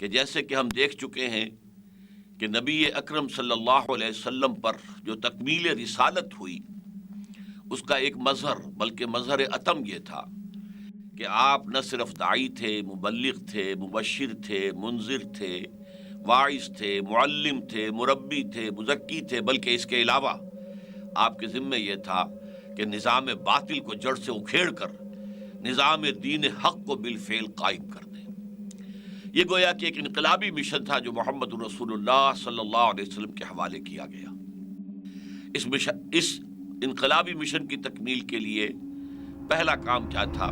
کہ جیسے کہ ہم دیکھ چکے ہیں کہ نبی اکرم صلی اللہ علیہ وسلم پر جو تکمیل رسالت ہوئی اس کا ایک مظہر بلکہ مظہر اتم یہ تھا کہ آپ نہ صرف داعی تھے، مبلغ تھے، مبشر تھے، منذر تھے، واعظ تھے، معلم تھے، مربی تھے، مزکی تھے، بلکہ اس کے علاوہ آپ کے ذمہ یہ تھا کہ نظام باطل کو جڑ سے اکھیڑ کر نظام دین حق کو بالفعل قائم کر دیں۔ یہ گویا کہ ایک انقلابی مشن تھا جو محمد رسول اللہ صلی اللہ علیہ وسلم کے حوالے کیا گیا۔ اس انقلابی مشن کی تکمیل کے لیے پہلا کام کیا تھا؟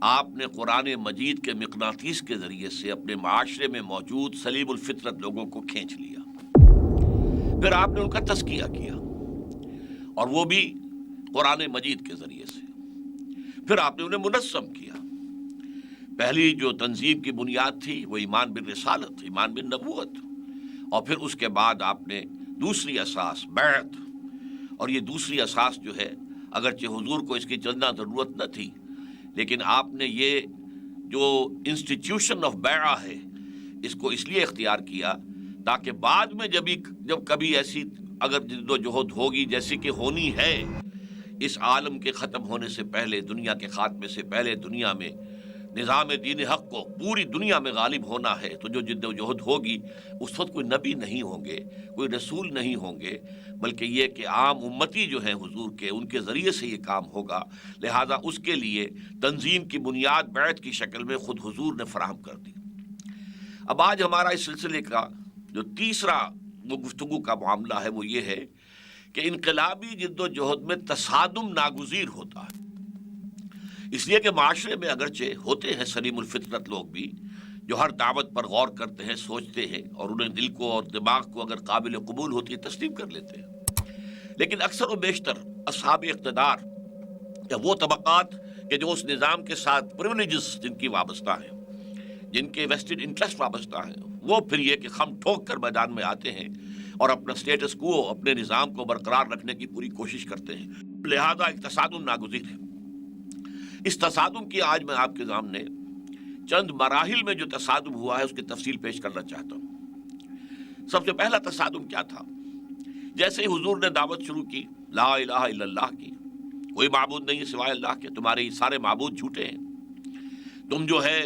آپ نے قرآن مجید کے مقناطیس کے ذریعے سے اپنے معاشرے میں موجود سلیم الفطرت لوگوں کو کھینچ لیا، پھر آپ نے ان کا تزکیہ کیا، اور وہ بھی قرآن مجید کے ذریعے سے، پھر آپ نے انہیں منظم کیا۔ پہلی جو تنظیم کی بنیاد تھی وہ ایمان بالرسالت، ایمان بالنبوت، اور پھر اس کے بعد آپ نے دوسری اساس بیعت، اور یہ دوسری اساس جو ہے اگرچہ حضور کو اس کی چندہ ضرورت نہ تھی، لیکن آپ نے یہ جو انسٹیٹیوشن آف بیعہ ہے اس کو اس لیے اختیار کیا تاکہ بعد میں جب کبھی ایسی اگر جد و جہد ہوگی جیسی کہ ہونی ہے اس عالم کے ختم ہونے سے پہلے، دنیا کے خاتمے سے پہلے، دنیا میں نظام دین حق کو پوری دنیا میں غالب ہونا ہے، تو جو جد و جہد ہوگی اس وقت کوئی نبی نہیں ہوں گے، کوئی رسول نہیں ہوں گے، بلکہ یہ کہ عام امتی جو ہیں حضور کے، ان کے ذریعے سے یہ کام ہوگا۔ لہذا اس کے لیے تنظیم کی بنیاد بیعت کی شکل میں خود حضور نے فراہم کر دی۔ اب آج ہمارا اس سلسلے کا جو تیسرا گفتگو کا معاملہ ہے وہ یہ ہے کہ انقلابی جد و جہد میں تصادم ناگزیر ہوتا ہے، اس لیے کہ معاشرے میں اگرچہ ہوتے ہیں سلیم الفطرت لوگ بھی جو ہر دعوت پر غور کرتے ہیں، سوچتے ہیں، اور انہیں دل کو اور دماغ کو اگر قابل قبول ہوتی ہے تسلیم کر لیتے ہیں، لیکن اکثر و بیشتر اصحاب اقتدار یا وہ طبقات کہ جو اس نظام کے ساتھ پریولیجز جن کی وابستہ ہیں، جن کے ویسٹڈ انٹرسٹ وابستہ ہیں، وہ پھر یہ کہ خم ٹھوک کر میدان میں آتے ہیں اور اپنا سٹیٹس کو، اپنے نظام کو برقرار رکھنے کی پوری کوشش کرتے ہیں۔ لہذا ایک تصادم ناگزیر ہے۔ اس تصادم کی آج میں آپ کے سامنے چند مراحل میں جو تصادم ہوا ہے اس کی تفصیل پیش کرنا چاہتا ہوں۔ سب سے پہلا تصادم کیا تھا؟ جیسے ہی حضور نے دعوت شروع کی لا الہ الا اللہ کی، کوئی معبود نہیں ہے سوائے اللہ کے، تمہارے یہ سارے معبود جھوٹے ہیں، تم جو ہے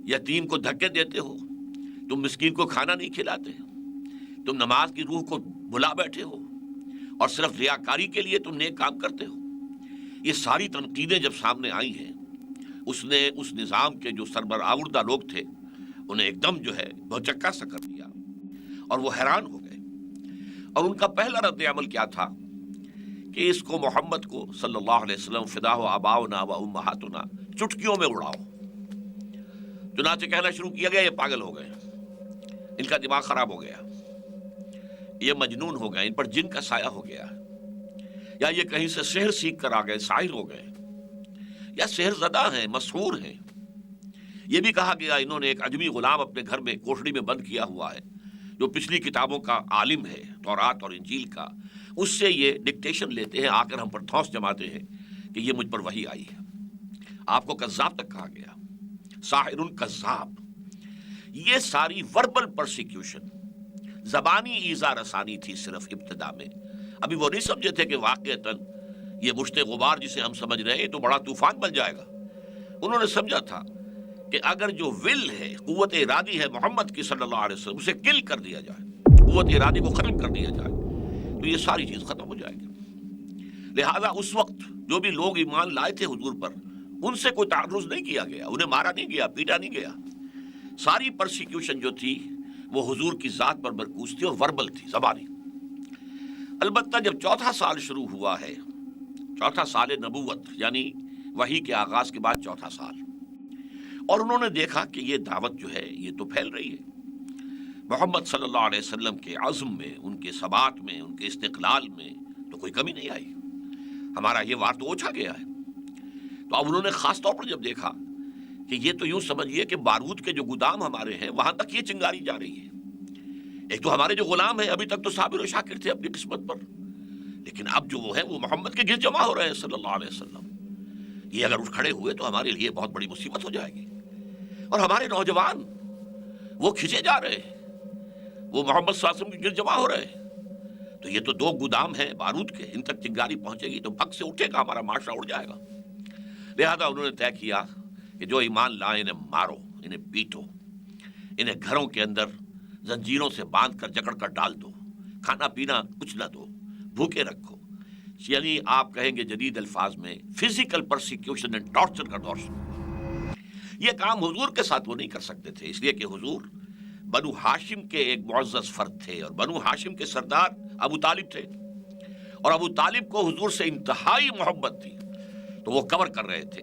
یتیم کو دھکے دیتے ہو، تم مسکین کو کھانا نہیں کھلاتے، تم نماز کی روح کو بھلا بیٹھے ہو، اور صرف ریاکاری کے لیے تم نیک کام کرتے ہو۔ یہ ساری تنقیدیں جب سامنے آئی ہیں، اس نے اس نظام کے جو سربراہ لوگ تھے انہیں ایک دم جو ہے بھوچکا سا کر دیا، اور وہ حیران ہو گئے۔ اور ان کا پہلا رد عمل کیا تھا کہ اس کو محمد کو صلی اللہ علیہ وسلم فداہ آباؤنا و امہاتنا چٹکیوں میں اڑاؤ۔ چنانچہ کہنا شروع کیا گیا یہ پاگل ہو گئے، ان کا دماغ خراب ہو گیا، یہ مجنون ہو گئے، ان پر جن کا سایہ ہو گیا، یا یہ کہیں سے سحر سیکھ کر آ گئے، ساحر ہو گئے، یا سحر زدہ ہیں، مسحور ہیں۔ یہ بھی کہا گیا انہوں نے ایک عجمی غلام اپنے گھر میں کوٹڑی میں بند کیا ہوا ہے جو پچھلی کتابوں کا عالم ہے، تورات اور انجیل کا، اس سے یہ ڈکٹیشن لیتے ہیں، آ کر ہم پر دھوس جماتے ہیں کہ یہ مجھ پر وحی آئی ہے۔ آپ کو کذاب تک کہا گیا، ساحر کذاب۔ یہ ساری وربل پرسیکیوشن، زبانی ایذا رسانی تھی صرف ابتدا میں۔ ابھی وہ نہیں سمجھے تھے کہ واقعتاً یہ مشت غبار جسے ہم سمجھ رہے ہیں تو بڑا طوفان بن جائے گا۔ انہوں نے سمجھا تھا کہ اگر جو ول ہے، قوت ارادی ہے محمد کی صلی اللہ علیہ وسلم، اسے کل کر دیا جائے، قوت ارادی کو ختم کر دیا جائے تو یہ ساری چیز ختم ہو جائے گی۔ لہذا اس وقت جو بھی لوگ ایمان لائے تھے حضور پر، ان سے کوئی تعرض نہیں کیا گیا، انہیں مارا نہیں گیا، پیٹا نہیں گیا۔ ساری پرسیکیوشن جو تھی وہ حضور کی ذات پر مرکوز تھی اور وربل تھی، زبانی۔ البتہ جب چوتھا سال شروع ہوا ہے، چوتھا سال نبوت یعنی وحی کے آغاز کے بعد چوتھا سال، اور انہوں نے دیکھا کہ یہ دعوت جو ہے یہ تو پھیل رہی ہے، محمد صلی اللہ علیہ وسلم کے عزم میں، ان کے ثبات میں، ان کے استقلال میں تو کوئی کمی نہیں آئی، ہمارا یہ وار تو اوچھا گیا ہے۔ تو اب انہوں نے خاص طور پر جب دیکھا کہ یہ تو یوں سمجھیے کہ بارود کے جو گودام ہمارے ہیں وہاں تک یہ چنگاری جا رہی ہے۔ ایک تو ہمارے جو غلام ہیں ابھی تک تو صابر و شاکر تھے اپنی قسمت پر، لیکن اب جو وہ ہے وہ محمد کے گرد جمع ہو رہے ہیں صلی اللہ علیہ وسلم۔ یہ اگر اٹھ کھڑے ہوئے تو ہمارے لیے بہت بڑی مصیبت ہو جائے گی، اور ہمارے نوجوان وہ کھینچے جا رہے ہیں، وہ محمد صلی اللہ علیہ وسلم کے گرد جمع ہو رہے ہیں۔ تو یہ تو دو گودام ہیں بارود کے، ان تک چنگاری پہنچے گی تو بھگ سے اٹھے گا، ہمارا معاشرہ اڑ جائے گا۔ لہذا انہوں نے طے کیا کہ جو ایمان لائیں انہیں مارو، انہیں پیٹو، انہیں گھروں کے اندر زنجیروں سے باندھ کر جکڑ کر ڈال دو، کھانا پینا کچھ نہ دو، بھوکے رکھو۔ یعنی آپ کہیں گے جدید الفاظ میں فزیکل پرسیکیوشن اینڈ ٹارچر کا دور شروع۔ یہ کام حضور کے ساتھ وہ نہیں کر سکتے تھے، اس لیے کہ حضور بنو ہاشم کے ایک معزز فرد تھے، اور بنو ہاشم کے سردار ابو طالب تھے، اور ابو طالب کو حضور سے انتہائی محبت تھی، تو وہ کور کر رہے تھے،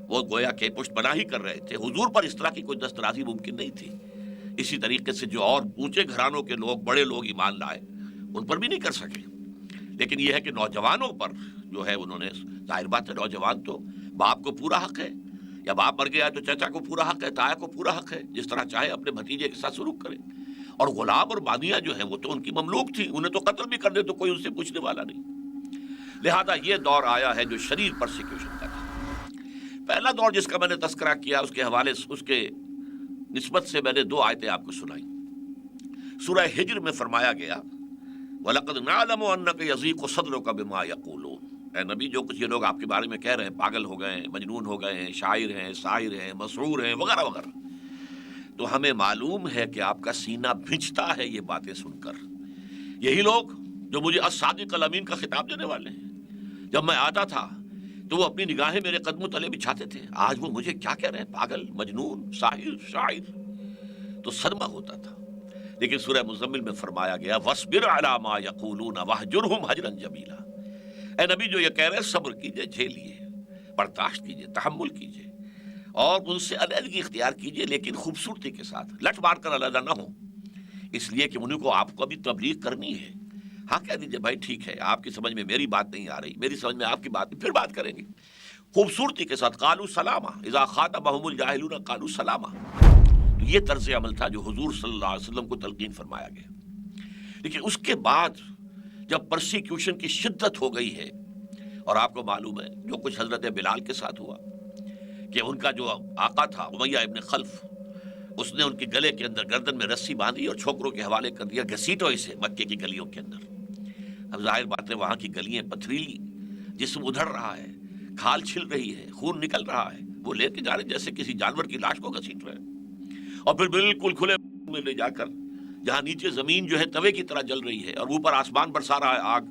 وہ گویا کہ پشت پناہی کر رہے تھے۔ حضور پر اس طرح کی کوئی دسترازی ممکن نہیں تھی۔ اسی طریقے سے جو اور اونچے گھرانوں کے لوگ، بڑے لوگ ایمان لائے، ان پر بھی نہیں کر سکے۔ لیکن یہ ہے کہ نوجوانوں پر جو ہے انہوں نے، ظاہر بات ہے نوجوان تو باپ کو پورا حق ہے، یا باپ مر گیا تو چچا کو پورا حق ہے، تایا کو پورا حق ہے، جس طرح چاہے اپنے بھتیجے کے ساتھ سلوک کرے۔ اور غلام اور بانیاں جو ہیں وہ تو ان کی مملوک تھی، انہیں تو قتل بھی کر دے تو کوئی ان سے پوچھنے والا نہیں۔ لہذا یہ دور آیا ہے جو شدید پرسیکیوشن کا تھا۔ پہلا دور جس کا میں نے تذکرہ کیا، اس کے حوالے سے، اس کے نسبت سے میں نے دو آیتیں آپ کو سنائیں۔ سورہ ہجر میں فرمایا گیا وَلَقَدْ نَعْلَمُ أَنَّكَ يَضِيقُ صَدْرُكَ بِمَا يَقُولُونَ، اے نبی جو کچھ یہ لوگ آپ کے بارے میں کہہ رہے ہیں، پاگل ہو گئے ہیں، مجنون ہو گئے ہیں، شاعر ہیں، ساحر ہیں، مسحور ہیں، وغیرہ وغیرہ، تو ہمیں معلوم ہے کہ آپ کا سینہ بھنچتا ہے یہ باتیں سن کر۔ یہی لوگ جو مجھے الصادق الامین کا خطاب دینے والے ہیں، جب میں آتا تھا تو وہ اپنی نگاہیں میرے قدموں تلے بچھاتے تھے، آج وہ مجھے کیا کہہ رہے ہیں، پاگل، مجنون، ساحر، شاعر، تو صدمہ ہوتا تھا۔ لیکن سورہ مزمل میں فرمایا گیا وَاصْبِرْ عَلَىٰ مَا يَقُولُونَ وَاهْجُرْهُمْ هَجْرًا جَمِيلًا، اے نبی جو یہ کہہ رہے ہیں صبر کیجئے، جھیلیے، برداشت کیجئے، تحمل کیجئے، اور ان سے علیحدگی اختیار کیجئے، لیکن خوبصورتی کے ساتھ، لٹ مار کر علیحدہ نہ ہوں، اس لیے کہ انہیں کو آپ کو ابھی تبلیغ کرنی ہے۔ ہاں کہہ دیجئے بھائی ٹھیک ہے، آپ کی سمجھ میں میری بات نہیں آ رہی، میری سمجھ میں آپ کی بات نہیں، پھر بات کریں گے خوبصورتی کے ساتھ۔ قالوا سلاما اذا خاطبهم الجاہلون قالوا سلاما، تو یہ طرز عمل تھا جو حضور صلی اللہ علیہ وسلم کو تلقین فرمایا گیا۔ لیکن اس کے بعد جب پرسیکیوشن کی شدت ہو گئی ہے، اور آپ کو معلوم ہے جو کچھ حضرت بلال کے ساتھ ہوا، کہ ان کا جو آقا تھا امیہ ابن خلف، اس نے ان کے گلے کے اندر گردن میں رسی باندھی اور چھوکروں کے حوالے کر دیا گھسیٹو اسے مکے کی گلیوں کے اندر۔ اب ظاہر بات ہے وہاں کی گلیاں پتھریلی، جسم ادھڑ رہا ہے، کھال چھل رہی ہے، خون نکل رہا ہے، وہ لے کے جا رہے جیسے کسی جانور کی لاش کو گھسیٹ رہے ہیں، اور پھر بالکل کھلے میں لے جا کر جہاں نیچے زمین جو ہے توے کی طرح جل رہی ہے اور اوپر آسمان برسا رہا ہے آگ،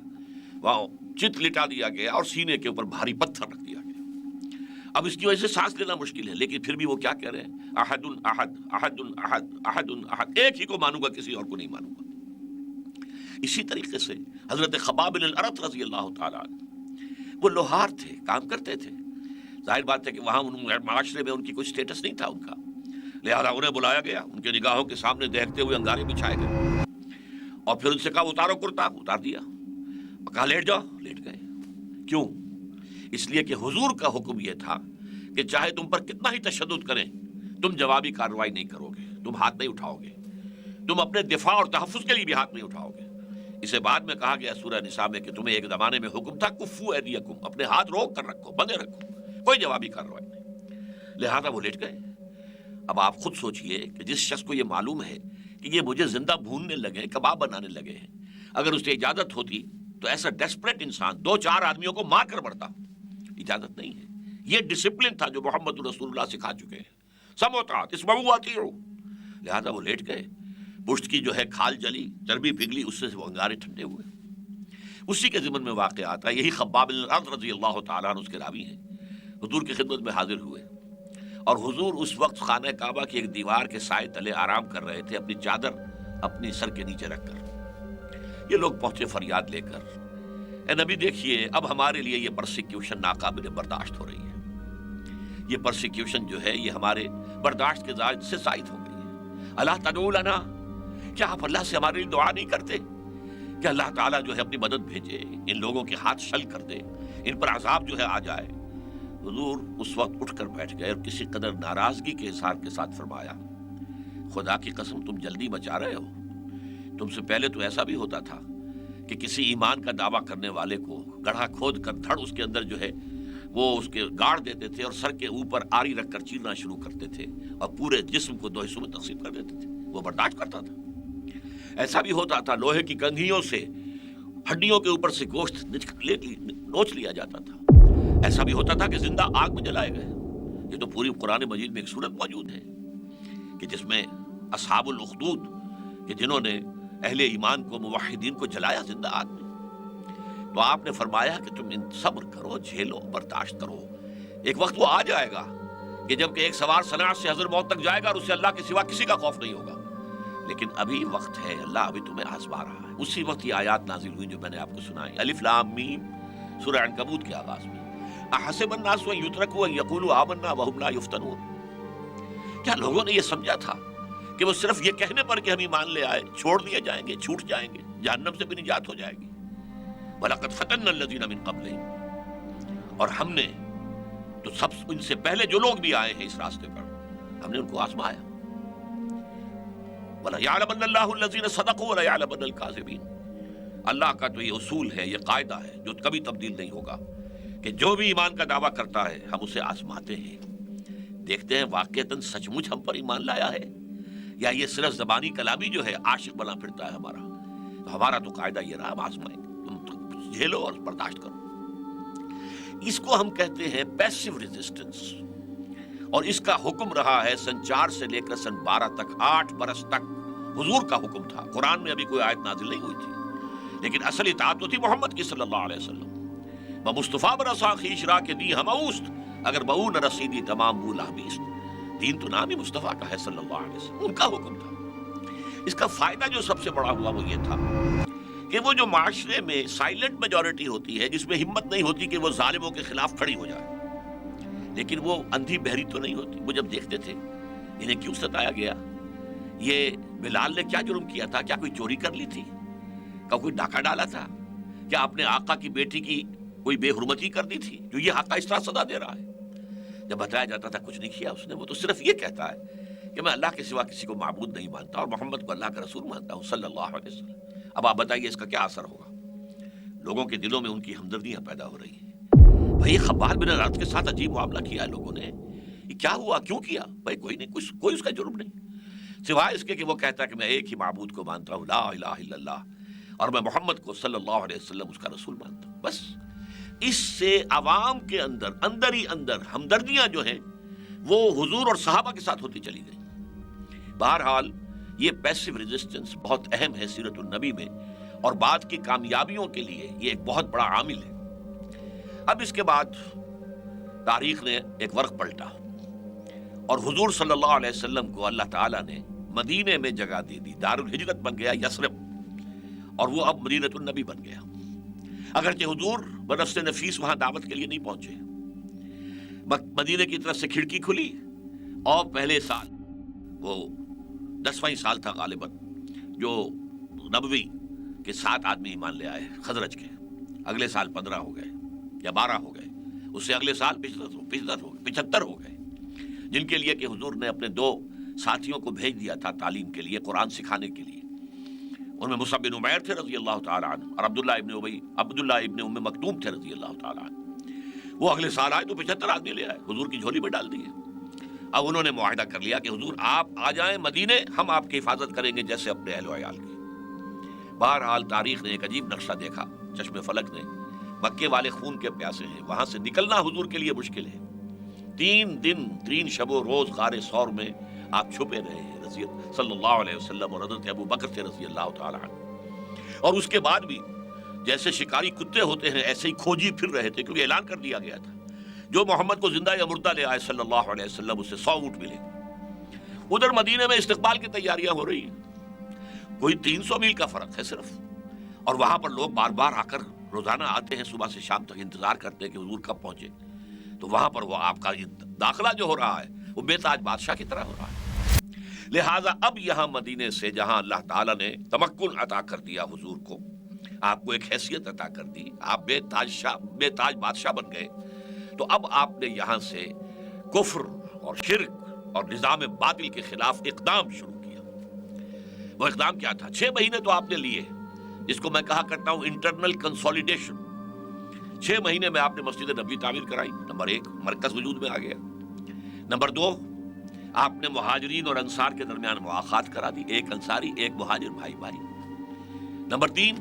وہاں چت لٹا دیا گیا اور سینے کے اوپر بھاری پتھر رکھ دیا گیا۔ اب اس کی وجہ سے سانس لینا مشکل ہے، لیکن پھر بھی وہ کیا کہہ رہے ہیں، احد احد احد احد احد احد، ایک ہی کو مانوں گا، کسی اور کو نہیں مانوں گا۔ اسی طریقے سے حضرت خباب بن الارت رضی اللہ تعالیٰ عنہ، وہ لوہار تھے، کام کرتے تھے، ظاہر بات ہے کہ وہاں معاشرے میں ان کی کوئی سٹیٹس نہیں تھا ان کا، لہذا انہیں بلایا گیا، ان کے نگاہوں کے سامنے دیکھتے ہوئے انگارے بچھائے گئے، اور پھر ان سے کہا اتارو کرتا، اتار دیا، کہا لیٹ جاؤ، لیٹ گئے۔ کیوں؟ اس لیے کہ حضور کا حکم یہ تھا کہ چاہے تم پر کتنا ہی تشدد کریں، تم جوابی کارروائی نہیں کرو گے، تم ہاتھ نہیں اٹھاؤ گے، تم اپنے دفاع اور تحفظ کے لیے بھی ہاتھ نہیں اٹھاؤ گے۔ اسے بعد میں کہا گیا سورہ نساء میں کہ تمہیں ایک زمانے میں حکم تھا کفو ایدیکم، اپنے ہاتھ روک کر رکھو، بندے رکھو، کوئی جوابی کارروائی نہیں، لہذا وہ لیٹ گئے۔ اب آپ خود سوچئے کہ جس شخص کو یہ معلوم ہے کہ یہ مجھے زندہ بھوننے لگے، کباب بنانے لگے ہیں، اگر اس سے اجازت ہوتی تو ایسا ڈیسپریٹ انسان 2-4 آدمیوں کو مار کر مرتا، اجازت نہیں ہے۔ یہ ڈسپلن تھا جو محمد رسول اللہ سکھا چکے ہیں، سمعوا اسمعوا واطیعوا، لہذا وہ لیٹ گئے، پشت کی جو ہے کھال جلی، چربی پگھلی، اس سے وہ انگارے ٹھنڈے ہوئے۔ اسی کے ضمن میں واقع آتا ہے، یہی خباب بن الارت رضی اللہ تعالیٰ عنہ اس کے راوی ہیں، حضور کی خدمت میں حاضر ہوئے، اور حضور اس وقت خانہ کعبہ کی ایک دیوار کے سائے تلے آرام کر رہے تھے، اپنی چادر اپنی سر کے نیچے رکھ کر۔ یہ لوگ پہنچے فریاد لے کر، اے نبی دیکھیے اب ہمارے لیے یہ پرسیکیوشن ناقابل برداشت ہو رہی ہے، یہ پرسیکیوشن جو ہے یہ ہمارے برداشت کے زائد سے زائد ہو گئی ہے۔ اللہ تدعو لنا، کیا آپ اللہ سے ہمارے لیے دعا نہیں کرتے کہ اللہ تعالیٰ جو ہے اپنی مدد بھیجے، ان لوگوں کے ہاتھ شل کر دے، ان پر عذاب جو ہے آ جائے۔ حضور اس وقت اٹھ کر بیٹھ گئے اور کسی قدر ناراضگی کے اظہار کے ساتھ فرمایا خدا کی قسم تم جلدی مچا رہے ہو، تم سے پہلے تو ایسا بھی ہوتا تھا کہ کسی ایمان کا دعویٰ کرنے والے کو گڑھا کھود کر دھڑ اس کے اندر جو ہے وہ اس کے گاڑ دیتے تھے اور سر کے اوپر آری رکھ کر چیرنا شروع کرتے تھے اور پورے جسم کو 2 حصوں میں تقسیم کر دیتے تھے۔ وہ برداشت کرتا تھا. ایسا بھی ہوتا تھا لوہے کی کنگھیوں سے ہڈیوں کے اوپر سے گوشت نوچ لیا جاتا تھا. ایسا بھی ہوتا تھا کہ زندہ آگ میں جلائے گئے. یہ تو پوری قرآن مجید میں ایک صورت موجود ہے کہ جس میں اصحاب الاخدود کہ جنہوں نے اہل ایمان کو موحدین کو جلایا زندہ آگ میں. تو آپ نے فرمایا کہ تم صبر کرو، جھیلو، برداشت کرو. ایک وقت وہ آ جائے گا کہ جب کہ ایک سوار صنعت سے حضر موت تک جائے گا اور اسے اللہ کے سوا کسی کا خوف نہیں ہوگا. لیکن ابھی وقت ہے، اللہ ابھی تمہیں آزما رہا ہے. اسی وقت یہ آیات نازل ہوئی جو میں نے آپ کو سنائی. الف لام میم، سورہ عنکبوت کے آغاز میں. احسب الناس ان یترکوا ان یقولوا آمنا وهم لا یفتنون. کیا لوگوں نے یہ سمجھا تھا کہ وہ صرف یہ کہنے پر کہ ہم ایمان لے آئے چھوڑ دیے جائیں گے، چھوٹ جائیں گے، جہنم سے بھی نجات ہو جائے گی؟ وَلَقَدْ فَتَنَّا الَّذِينَ مِن قَبْلِهِمْ، اور ہم نے تو سب ان سے پہلے جو لوگ بھی آئے ہیں اس راستے پر ہم نے ان کو آزمایا. وَلَيَعْلَمَنَّ اللَّهُ الَّذِينَ صَدَقُوا وَلَيَعْلَمَنَّ الْكَاذِبِينَ. اللہ کا تو یہ اصول ہے، یہ قاعدہ ہے جو کبھی تبدیل نہیں ہوگا کہ جو بھی ایمان کا دعویٰ کرتا ہے ہم اسے آزماتے ہیں، دیکھتے ہیں واقعتاً سچ مچ ہم پر ایمان لایا ہے یا یہ صرف زبانی کلامی جو ہے عاشق بنا پھرتا ہے ہمارا. تو ہمارا تو قاعدہ یہ رہا، ہم آزمائیں گے، تم جھیلو اور برداشت کرو. اس کو ہم کہتے ہیں پیسو ریزسٹنس، اور اس کا حکم رہا ہے سن 4 سے لے کر سن 12 تک، 8 برس تک حضور کا حکم تھا. قرآن میں ابھی کوئی آیت نازل نہیں ہوئی تھی، لیکن اصل اطاعت تو تھی محمد کی صلی اللہ علیہ وسلم. مصطفیٰ برسا خیش را کے دی ہم اوست، اگر بہو نہ رسیدی تمام بولا بیست. دین تو نام ہی مصطفیٰ کا ہے صلی اللہ علیہ وسلم، ان کا حکم تھا. اس کا فائدہ جو سب سے بڑا ہوا وہ یہ تھا کہ وہ جو معاشرے میں سائلنٹ میجورٹی ہوتی ہے، جس میں ہمت نہیں ہوتی کہ وہ ظالموں کے خلاف کھڑی ہو جائے، لیکن وہ اندھی بہری تو نہیں ہوتی. وہ جب دیکھتے تھے انہیں کیوں ستایا گیا، یہ بلال نے کیا جرم کیا تھا، کیا کوئی چوری کر لی تھی، کیا کوئی ڈاکہ ڈالا تھا، کیا اپنے آقا کی بیٹی کی کوئی بے حرمتی کر دی تھی جو یہ آقا اس طرح سزا دے رہا ہے. جب بتایا جاتا تھا کچھ نہیں کیا اس نے، وہ تو صرف یہ کہتا ہے کہ میں اللہ کے سوا کسی کو معبود نہیں مانتا اور محمد کو اللہ کا رسول مانتا ہوں صلی اللہ علیہ وسلم. اب آپ بتائیے اس کا کیا اثر ہوگا؟ لوگوں کے دلوں میں ان کی ہمدردیاں پیدا ہو رہی ہیں. بھائی خباب بن ارد کے ساتھ عجیب معاملہ کیا ہے لوگوں نے، یہ کیا ہوا، کیوں کیا؟ بھائی کوئی نہیں، کوئی اس کا جرم نہیں، سوائے اس کے کہ وہ کہتا ہے کہ میں ایک ہی معبود کو مانتا ہوں، لا الہ الا اللہ، اور میں محمد کو صلی اللہ علیہ وسلم اس کا رسول مانتا ہوں. بس اس سے عوام کے اندر ہی اندر ہمدردیاں جو ہیں وہ حضور اور صحابہ کے ساتھ ہوتی چلی گئی. بہرحال یہ پیسو ریزسٹنس بہت اہم ہے سیرت النبی میں، اور بعد کی کامیابیوں کے لیے یہ ایک بہت بڑا عامل ہے. اب اس کے بعد تاریخ نے ایک ورق پلٹا اور حضور صلی اللہ علیہ وسلم کو اللہ تعالیٰ نے مدینے میں جگہ دے دی. دار الہجرت بن گیا یثرب، اور وہ اب مدینۃ النبی بن گیا. اگرچہ حضور بنفس نفیس وہاں دعوت کے لیے نہیں پہنچے، مدینے کی طرف سے کھڑکی کھلی اور پہلے سال، وہ 10واں سال تھا غالباً، جو نبوی کے 7 آدمی ایمان لے آئے خزرج کے. اگلے سال 15 ہو گئے یا 12 ہو گئے، اس سے اگلے سال 75 ہو گئے، جن کے لیے کہ حضور نے اپنے 2 ساتھیوں کو بھیج دیا تھا تعلیم کے لیے، قرآن سکھانے کے لیے. ان میں مصعب بن عمیر تھے رضی اللہ تعالیٰ عنہ، اور عبداللہ ابن ام مکتوم تھے رضی اللہ تعالیٰ عنہ. وہ اگلے سال آئے تو 75 آدمی لے آئے، حضور کی جھولی میں ڈال دیے. اب انہوں نے معاہدہ کر لیا کہ حضور آپ آ جائیں مدینے، ہم آپ کی حفاظت کریں گے جیسے اپنے اہل و عیال کی. بہرحال تاریخ نے ایک عجیب نقشہ دیکھا، چشم فلک نے. مکے والے خون کے پیاسے ہیں، وہاں سے نکلنا حضور کے لیے مشکل ہے. 3 دن 3 شب و روز غار ثور میں آپ چھپے رہے ہیں صلی اللہ علیہ وسلم، اور حضرت ابو بکر تھے رضی اللہ تعالیٰ عنہ. اور اس کے بعد بھی جیسے شکاری کتے ہوتے ہیں ایسے ہی کھوجی پھر رہے تھے، کیونکہ اعلان کر دیا گیا تھا جو محمد کو زندہ یا مردہ لے آئے صلی اللہ علیہ وسلم اسے 100 اونٹ ملے. ادھر مدینے میں استقبال کی تیاریاں ہو رہی ہیں، کوئی 300 میل کا فرق ہے صرف، اور وہاں پر لوگ بار بار آ کر روزانہ آتے ہیں، صبح سے شام تک انتظار کرتے ہیں کہ حضور کب پہنچے. تو وہاں پر وہ آپ کا یہ داخلہ جو ہو رہا ہے وہ بے تاج بادشاہ کی طرح ہو رہا ہے. لہٰذا اب یہاں مدینے سے جہاں اللہ تعالیٰ نے تمکن عطا کر دیا حضور کو، آپ کو ایک حیثیت عطا کر دی، آپ بے تاج بادشاہ بن گئے، تو اب آپ نے یہاں سے کفر اور شرک اور نظام باطل کے خلاف اقدام شروع کیا. وہ اقدام کیا تھا؟ 6 مہینے تو آپ نے لیے، جس کو میں کہا کرتا ہوں انٹرنل کنسولیڈیشن. 6 مہینے میں آپ نے مسجد نبوی تعمیر کرائی. نمبر 1 مرکز وجود میں آ گیا. نمبر 2 آپ نے مہاجرین اور انصار کے درمیان مواخات کرا دی، ایک انصاری ایک مہاجر بھائی بھائی۔ نمبر 3،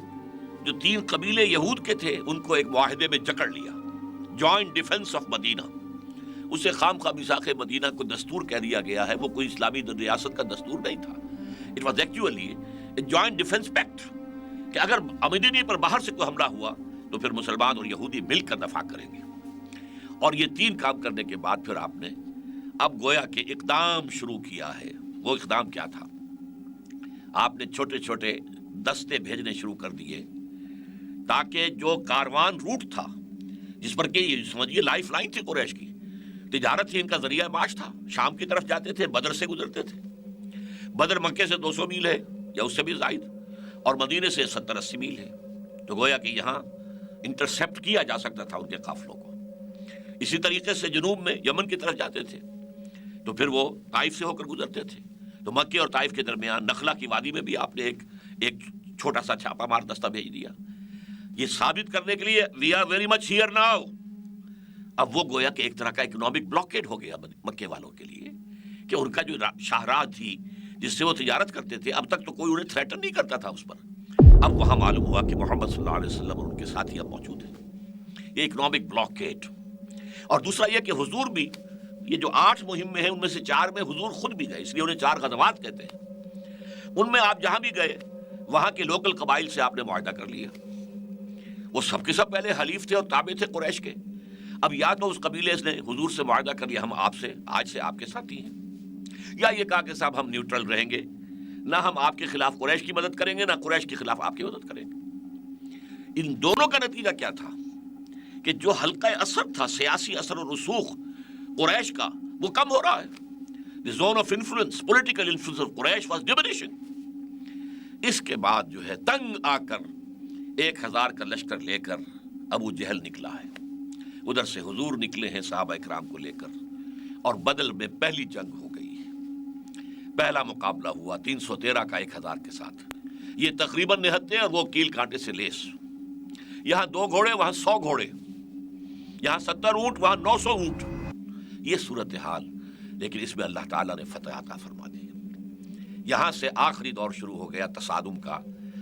جو 3 قبیلے یہود کے تھے ان کو ایک معاہدے میں جکڑ لیا، جوائنٹ ڈیفنس آف مدینہ۔ اسے خام خواہ میثاق مدینہ کو دستور کہہ دیا گیا ہے، وہ کوئی اسلامی ریاست کا دستور نہیں تھا۔ It was actually a joint defence packet کہ اگر مدینہ پر باہر سے کوئی حملہ ہوا تو پھر مسلمان اور یہودی مل کر دفاع کریں گے۔ اور یہ 3 کام کرنے کے بعد پھر آپ نے اب گویا کہ اقدام شروع کیا ہے۔ وہ اقدام کیا تھا؟ آپ نے چھوٹے چھوٹے دستے بھیجنے شروع کر دیے تاکہ جو کاروان روٹ تھا جس پر کہ یہ سمجھیے لائف لائن تھی قریش کی، تجارت ہی ان کا ذریعہ معاش تھا، شام کی طرف جاتے تھے، بدر سے گزرتے تھے۔ بدر مکے سے 200 میل ہے یا اس سے بھی زائد، اور مدینے سے 70-80 میل ہے، تو گویا کہ یہاں انٹرسیپٹ کیا جا سکتا تھا ان کے قافلوں کو۔ اسی طریقے سے جنوب میں یمن کی طرف جاتے تھے تو پھر وہ طائف سے ہو کر گزرتے تھے، تو مکے اور طائف کے درمیان نخلا کی وادی میں بھی آپ نے ایک چھوٹا سا چھاپا مار دستہ بھیج دیا، یہ ثابت کرنے کے لیے we are very much here now. اب وہ گویا کہ ایک طرح کا اکنامک بلاکیڈ ہو گیا مکے والوں کے لیے کہ ان کا جو شاہراہ تھی جس سے وہ تجارت کرتے تھے، اب تک تو کوئی انہیں تھریٹن نہیں کرتا تھا اس پر، اب وہاں معلوم ہوا کہ محمد صلی اللہ علیہ وسلم اور ان کے ساتھی اب موجود ہیں، یہ اکنامک بلاکیڈ۔ اور دوسرا یہ کہ حضور بھی یہ جو 8 مہمیں ہیں ان میں سے 4 میں حضور خود بھی گئے، اس لیے انہیں 4 غزوات کہتے ہیں۔ ان میں آپ جہاں بھی گئے وہاں کے لوکل قبائل سے آپ نے معاہدہ کر لیا، وہ سب کے سب پہلے حلیف تھے اور تابع تھے قریش کے۔ اب یا تو اس قبیلے نے حضور سے معاہدہ کر لیا ہم آپ سے آج سے آپ کے ساتھی ہیں، یا یہ کہا کہ صاحب ہم نیوٹرل رہیں گے، نہ ہم آپ کے خلاف قریش کی مدد کریں گے نہ قریش کے خلاف آپ کی مدد کریں گے۔ ان دونوں کا نتیجہ کیا تھا کہ جو حلقہ اثر تھا، سیاسی اثر و رسوخ قریش کا، وہ کم ہو رہا ہے۔ The zone of influence, political influence of Quraysh was diminishing۔ اس کے بعد جو ہے تنگ آ کر 1000 کا لشکر لے کر ابو جہل نکلا ہے، ادھر سے حضور نکلے ہیں صحابہ اکرام کو لے کر، اور بدل میں پہلی جنگ ہو گئی ہے۔ پہلا مقابلہ ہوا 313 کا 1000 کے ساتھ، یہ تقریباً نہتے اور وہ کیل کانٹے سے لیس، یہاں 2 گھوڑے وہاں 100 گھوڑے، یہاں 70 اونٹ وہاں 900 اونٹ، یہ صورتحال۔ لیکن اس میں اللہ تعالیٰ نے فتح عطا فرما دی۔ یہاں سے آخری دور شروع ہو گیا تصادم کا،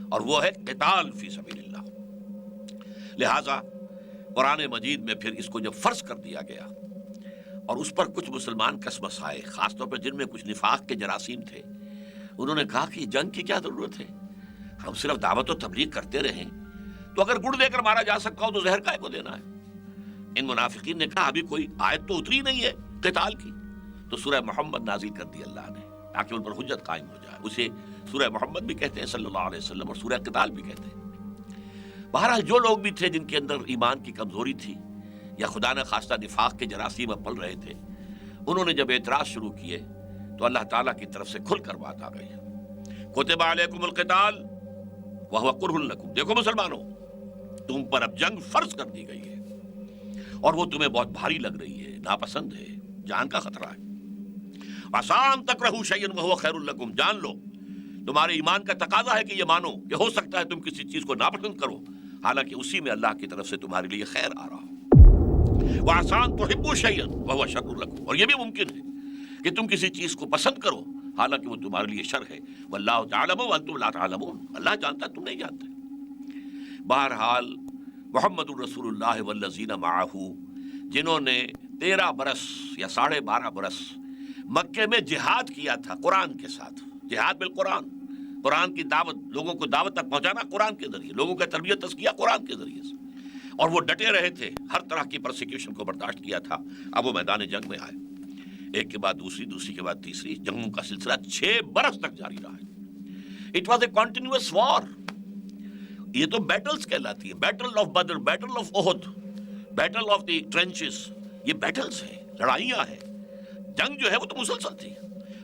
اور وہ ہے قتال فی سبیل اللہ۔ لہٰذا قرآن مجید میں پھر اس کو جب فرض کر دیا گیا اور اس پر کچھ مسلمان کسمس آئے، خاص طور پر جن میں کچھ نفاق کے جراثیم تھے، انہوں نے کہا کہ جنگ کی کیا ضرورت ہے، ہم صرف دعوت و تبلیغ کرتے رہیں، تو اگر گڑ دے کر مارا جا سکتا ہو تو زہر کائے کو دینا ہے۔ ان منافقین نے کہا ابھی کوئی آیت تو اتری نہیں ہے قتال کی، تو سورہ محمد نازل کر دی اللہ نے تاکہ ان پر حجت قائم ہو جائے۔ اسے سورہ محمد بھی کہتے ہیں صلی اللہ علیہ وسلم، اور سورہ قتال بھی کہتے ہیں۔ بہرحال جو لوگ بھی تھے جن کے اندر ایمان کی کمزوری تھی یا خدا نہ خواستہ نفاق کے جراثیم اب پل رہے تھے، انہوں نے جب اعتراض شروع کیے تو اللہ تعالیٰ کی طرف سے کھل کر بات آ گئی، کتب علیکم القتال وہو کرہ لکم۔ دیکھو مسلمانوں، تم پر اب جنگ فرض کر دی گئی ہے اور وہ تمہیں بہت بھاری لگ رہی ہے، ناپسند ہے، جان کا خطرہ ہے۔ عسیٰ ان تکرہوا شیئا وہو خیر لکم، جان لو تمہارے ایمان کا تقاضا ہے کہ یہ مانو کہ ہو سکتا ہے تم کسی چیز کو ناپسند کرو، حالانکہ اسی میں اللہ کی طرف سے تمہارے لیے خیر آ رہا ہو۔ وعسیٰ ان تحبوا شیئا وہو شر لکم، اور یہ بھی ممکن ہے کہ تم کسی چیز کو پسند کرو حالانکہ وہ تمہارے لیے شر ہے۔ واللہ تعلم وانتم لا تعلمون، اللہ جانتا تم نہیں جانتے۔ بہرحال محمد الرسول اللہ والذین معہ، جنہوں نے 13 برس یا 12.5 برس مکے میں جہاد کیا تھا قرآن کے ساتھ، جہاد بالقرآن، قرآن کی دعوت، لوگوں کو دعوت تک پہنچانا قرآن کے ذریعے، لوگوں کا تربیت تزکیہ قرآن کے ذریعے سے، اور وہ ڈٹے رہے تھے، ہر طرح کی پرسیکیوشن کو برداشت کیا تھا۔ اب وہ میدان جنگ میں آئے، ایک کے بعد دوسری، دوسری کے بعد تیسری، جنگوں کا سلسلہ 6 برس تک جاری رہا ہے۔ It was a continuous war. یہ تو بیٹلز کہلاتی ہے، battle of Badr, battle of Uhud, battle of the trenches, یہ بیٹلز ہیں، لڑائیاں ہیں۔ جنگ جو ہے وہ تو مسلسل تھی،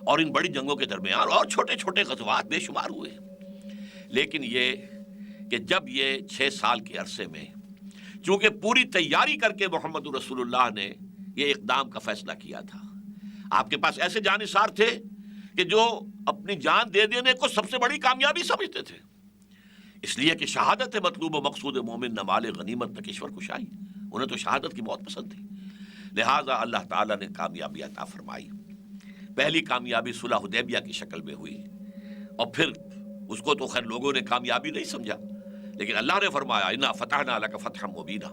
اور ان بڑی جنگوں کے درمیان اور چھوٹے چھوٹے غزوات بے شمار ہوئے، لیکن یہ کہ جب یہ 6 سال کے عرصے میں چونکہ پوری تیاری کر کے محمد رسول اللہ نے یہ اقدام کا فیصلہ کیا تھا، آپ کے پاس ایسے جانثار تھے کہ جو اپنی جان دے دینے کو سب سے بڑی کامیابی سمجھتے تھے، اس لیے کہ شہادت مطلوب و مقصود مومن نہ مال غنیمت نہ کشور کشائی، انہیں تو شہادت کی موت پسند تھی، لہٰذا اللہ تعالیٰ نے کامیابی عطا فرمائی۔ پہلی کامیابی صلح حدیبیہ کی شکل میں ہوئی، اور پھر اس کو تو خیر لوگوں نے کامیابی نہیں سمجھا، لیکن اللہ نے فرمایا انا فتحنا لک فتحا مبینا،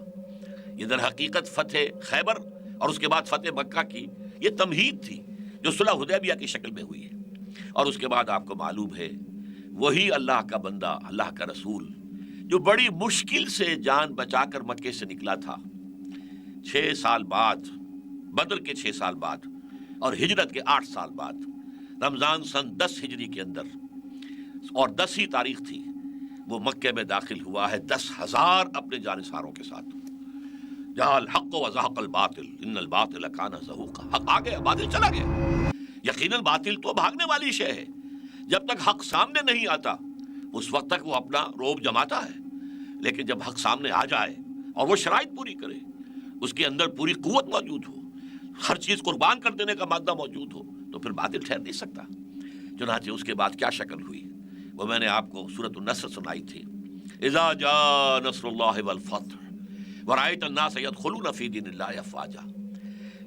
یہ در حقیقت فتح خیبر اور اس کے بعد فتح مکہ کی یہ تمہید تھی جو صلح حدیبیہ کی شکل میں ہوئی ہے۔ اور اس کے بعد آپ کو معلوم ہے وہی اللہ کا بندہ، اللہ کا رسول جو بڑی مشکل سے جان بچا کر مکے سے نکلا تھا، 6 سال بعد، بدر کے 6 سال بعد اور ہجرت کے 8 سال بعد، رمضان سن 10 ہجری کے اندر، اور 10 ہی تاریخ تھی، وہ مکے میں داخل ہوا ہے 10,000 اپنے جانثاروں کے ساتھ۔ جاء الحق وزهق الباطل ان الباطل کان زہوقا، حق آ گیا، باطل چلا گیا۔ یقیناً باطل تو بھاگنے والی شے ہے، جب تک حق سامنے نہیں آتا اس وقت تک وہ اپنا روب جماتا ہے، لیکن جب حق سامنے آ جائے اور وہ شرائط پوری کرے، اس کے اندر پوری قوت موجود ہو، ہر چیز قربان کر دینے کا مادہ موجود ہو، تو پھر باطل ٹھہر نہیں سکتا۔ چنانچہ اس کے بعد کیا شکل ہوئی وہ میں نے آپ کو سورۃ النصر سنائی تھی، اذا جاء نصر اللہ والفتح ورأیت الناس يدخلون فی دین اللہ افواجا،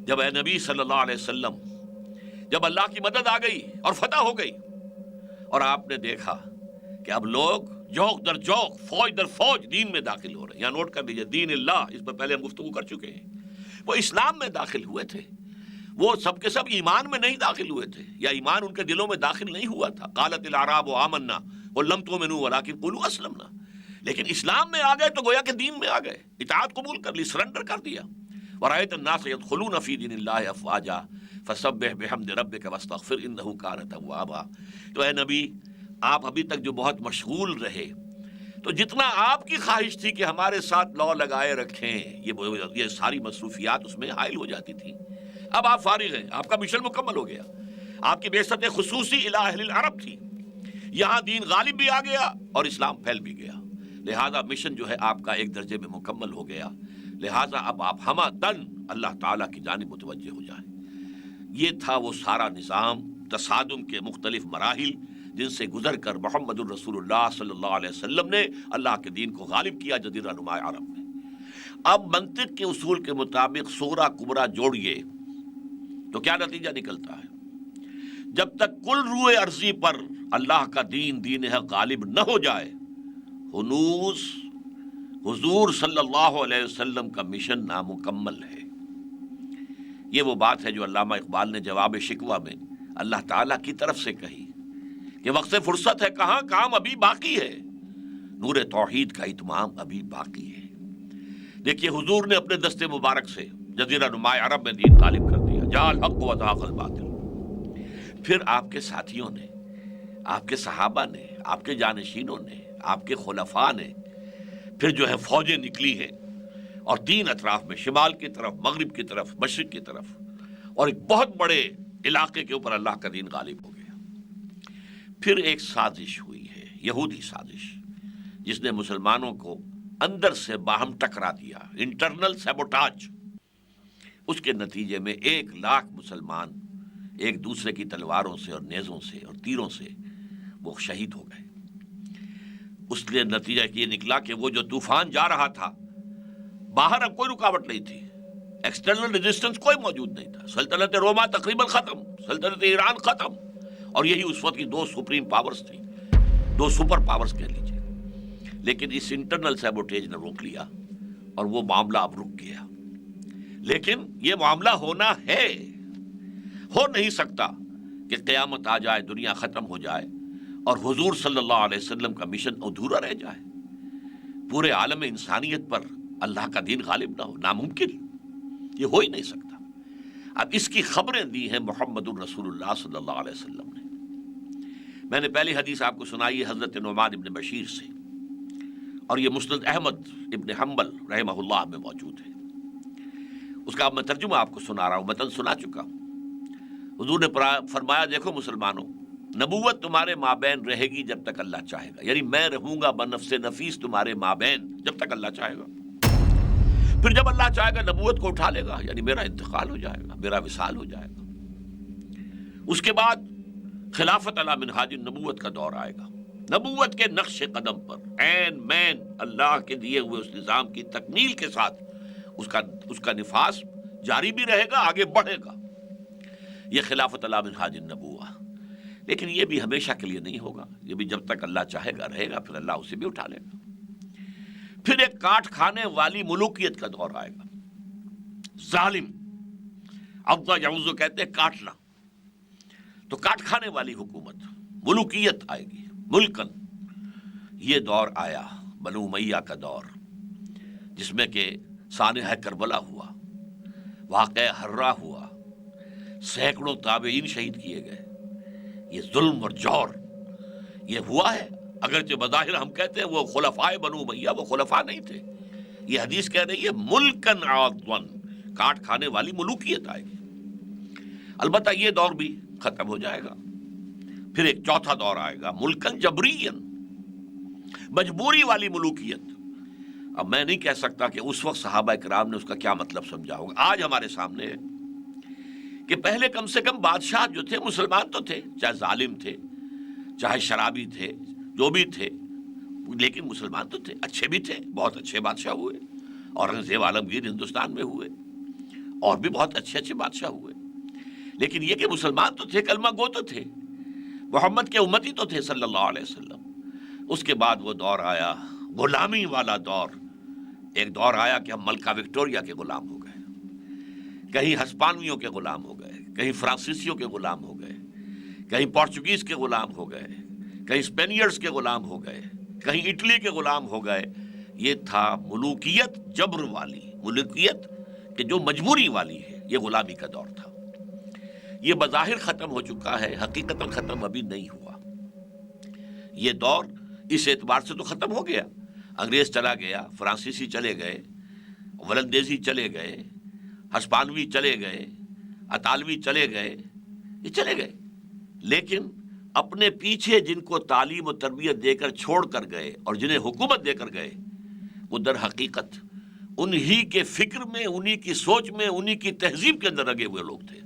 جب اے نبی صلی اللہ علیہ وسلم، جب اللہ کی مدد آ گئی اور فتح ہو گئی، اور آپ نے دیکھا کہ اب لوگ جوق در جوق، فوج در فوج دین میں داخل ہو رہے ہیں۔ یہاں نوٹ کر لیجئے، دین اللہ، اس پر پہلے ہم گفتگو کر چکے ہیں، وہ اسلام میں داخل ہوئے تھے، وہ سب کے سب ایمان میں نہیں داخل ہوئے تھے، یا ایمان ان کے دلوں میں داخل نہیں ہوا تھا۔ قالت الاعراب آمنا قل لم تؤمنوا ولکن قولوا اسلمنا، لیکن اسلام میں آ گئے تو گویا کہ دین میں آ گئے، اطاعت قبول کر لی، سرنڈر کر دیا۔ ورأیت الناس يدخلون فی دین اللہ افواجا فسبح بحمد ربک واستغفر انہ کان توابا۔ تو اے نبی، آپ ابھی تک جو بہت مشغول رہے، تو جتنا آپ کی خواہش تھی کہ ہمارے ساتھ لو لگائے رکھیں، یہ ساری مصروفیات اس میں حائل ہو جاتی تھی۔ اب آپ فارغ ہیں، آپ کا مشن مکمل ہو گیا، آپ کی بعثت خصوصی الی اہل العرب تھی، یہاں دین غالب بھی آ گیا اور اسلام پھیل بھی گیا، لہذا مشن جو ہے آپ کا ایک درجے میں مکمل ہو گیا، لہذا اب آپ ہمہ دن اللہ تعالیٰ کی جانب متوجہ ہو جائیں۔ یہ تھا وہ سارا نظام، تصادم کے مختلف مراحل جن سے گزر کر محمد الرسول اللہ صلی اللہ علیہ وسلم نے اللہ کے دین کو غالب کیا جزیرہ نما عرب میں۔ اب منطق کے اصول کے مطابق صغرا کبرا جوڑیے تو کیا نتیجہ نکلتا ہے؟ جب تک کل روئے ارضی پر اللہ کا دین، دین حق غالب نہ ہو جائے، ہنوز حضور صلی اللہ علیہ وسلم کا مشن نامکمل ہے۔ یہ وہ بات ہے جو علامہ اقبال نے جواب شکوہ میں اللہ تعالیٰ کی طرف سے کہی کہ وقت فرصت ہے کہاں، کام ابھی باقی ہے، نور توحید کا اتمام ابھی باقی ہے۔ دیکھیے حضور نے اپنے دستے مبارک سے جزیرہ نما عرب میں دین غالب کر دیا، جاء الحق وزهق الباطل۔ پھر آپ کے ساتھیوں نے، آپ کے صحابہ نے، آپ کے جانشینوں نے، آپ کے خلفاء نے، پھر جو ہے فوجیں نکلی ہیں، اور 3 اطراف میں، شمال کی طرف، مغرب کی طرف، مشرق کی طرف، اور ایک بہت بڑے علاقے کے اوپر اللہ کا دین غالب ہو گیا۔ پھر ایک سازش ہوئی ہے، یہودی سازش، جس نے مسلمانوں کو اندر سے باہم ٹکرا دیا، انٹرنل سیبوٹاج۔ اس کے نتیجے میں 1 لاکھ مسلمان ایک دوسرے کی تلواروں سے اور نیزوں سے اور تیروں سے وہ شہید ہو گئے۔ اس لیے نتیجہ یہ نکلا کہ وہ جو طوفان جا رہا تھا، باہر اب کوئی رکاوٹ نہیں تھی، ایکسٹرنل ریزسٹنس کوئی موجود نہیں تھا، سلطنت روما تقریباً ختم، سلطنت ایران ختم، اور یہی اس وقت کی 2 سپریم پاورز تھی، 2 سپر پاورز کہہ لیجیے۔ لیکن اس انٹرنل سیبوٹیج نے روک لیا اور وہ معاملہ اب رک گیا۔ لیکن یہ معاملہ ہونا ہے، ہو نہیں سکتا کہ قیامت آ جائے، دنیا ختم ہو جائے اور حضور صلی اللہ علیہ وسلم کا مشن ادھورا رہ جائے، پورے عالم انسانیت پر اللہ کا دین غالب نہ ہو، ناممکن، یہ ہو ہی نہیں سکتا۔ اب اس کی خبریں دی ہیں محمد الرسول اللہ صلی اللہ علیہ وسلم نے۔ میں نے پہلی حدیث آپ کو سنائی ہے حضرت نعمان ابن بشیر سے، اور یہ مسند احمد ابن حنبل رحمہ اللہ میں موجود ہے۔ اس کا اب میں ترجمہ آپ کو سنا رہا ہوں، متن سنا چکا ہوں۔ حضور نے فرمایا، دیکھو مسلمانوں، نبوت تمہارے مابین رہے گی جب تک اللہ چاہے گا، یعنی میں رہوں گا بنفس نفیس تمہارے مابین جب تک اللہ چاہے گا۔ پھر جب اللہ چاہے گا نبوت کو اٹھا لے گا، یعنی میرا انتقال ہو جائے گا، میرا وصال ہو جائے گا۔ اس کے بعد خلافت علی منہاج النبوت کا دور آئے گا، نبوت کے نقش قدم پر عین مین اللہ کے دیے ہوئے اس نظام کی تکمیل کے ساتھ اس کا نفاذ جاری بھی رہے گا، آگے بڑھے گا۔ یہ خلافت علی منہاج النبوہ. لیکن یہ بھی ہمیشہ کے لیے نہیں ہوگا، یہ بھی جب تک اللہ چاہے گا رہے گا، پھر اللہ اسے بھی اٹھا لے گا. پھر ایک کاٹ کھانے والی ملوکیت کا دور آئے گا، ظالم، عض یعض کہتے ہیں کاٹنا، تو کاٹ کھانے والی حکومت، ملوکیت آئے گی، ملکن. یہ دور آیا بنو امیہ کا دور، جس میں کہ سانحہ کربلا ہوا، واقعہ ہرہ ہوا، سینکڑوں تابعین شہید کیے گئے. یہ ظلم اور جور یہ ہوا ہے. اگرچہ بظاہر ہم کہتے ہیں وہ خلفائے بنو امیہ، وہ خلفاء نہیں تھے. یہ حدیث کہہ رہی ہے ملکن عاضن، کاٹ کھانے والی ملوکیت آئے گی. البتہ یہ دور بھی ختم ہو جائے گا. پھر ایک چوتھا دور آئے گا ملکن جبرین، مجبوری والی ملوکیت. اب میں نہیں کہہ سکتا کہ اس وقت صحابہ کرام نے اس کا کیا مطلب سمجھا ہوگا. آج ہمارے سامنے ہے کہ پہلے کم سے کم بادشاہ جو تھے مسلمان تو تھے، چاہے ظالم تھے، چاہے شرابی تھے، جو بھی تھے، لیکن مسلمان تو تھے، اچھے بھی تھے. بہت اچھے بادشاہ ہوئے، اورنگزیب عالمگیر ہندوستان میں ہوئے، اور بھی بہت اچھے اچھے بادشاہ ہوئے. لیکن یہ کہ مسلمان تو تھے، کلمہ گو تو تھے، محمد کے امتی تو تھے صلی اللہ علیہ وسلم. اس کے بعد وہ دور آیا غلامی والا دور. ایک دور آیا کہ ہم ملکہ وکٹوریہ کے غلام ہو گئے، کہیں ہسپانویوں کے غلام ہو گئے، کہیں فرانسیسیوں کے غلام ہو گئے، کہیں پورچوگیز کے غلام ہو گئے، کہیں اسپینیئرز کے غلام ہو گئے، کہیں اٹلی کے غلام ہو گئے. یہ تھا ملوکیت جبر والی، ملوکیت کہ جو مجبوری والی ہے، یہ غلامی کا دور تھا. یہ بظاہر ختم ہو چکا ہے، حقیقتاً ختم ابھی نہیں ہوا. یہ دور اس اعتبار سے تو ختم ہو گیا، انگریز چلا گیا، فرانسیسی چلے گئے، ولندیزی چلے گئے، ہسپانوی چلے گئے، اطالوی چلے گئے، یہ چلے گئے. لیکن اپنے پیچھے جن کو تعلیم و تربیت دے کر چھوڑ کر گئے اور جنہیں حکومت دے کر گئے، وہ در حقیقت انہی کے فکر میں، انہی کی سوچ میں، انہی کی تہذیب کے اندر لگے ہوئے لوگ تھے.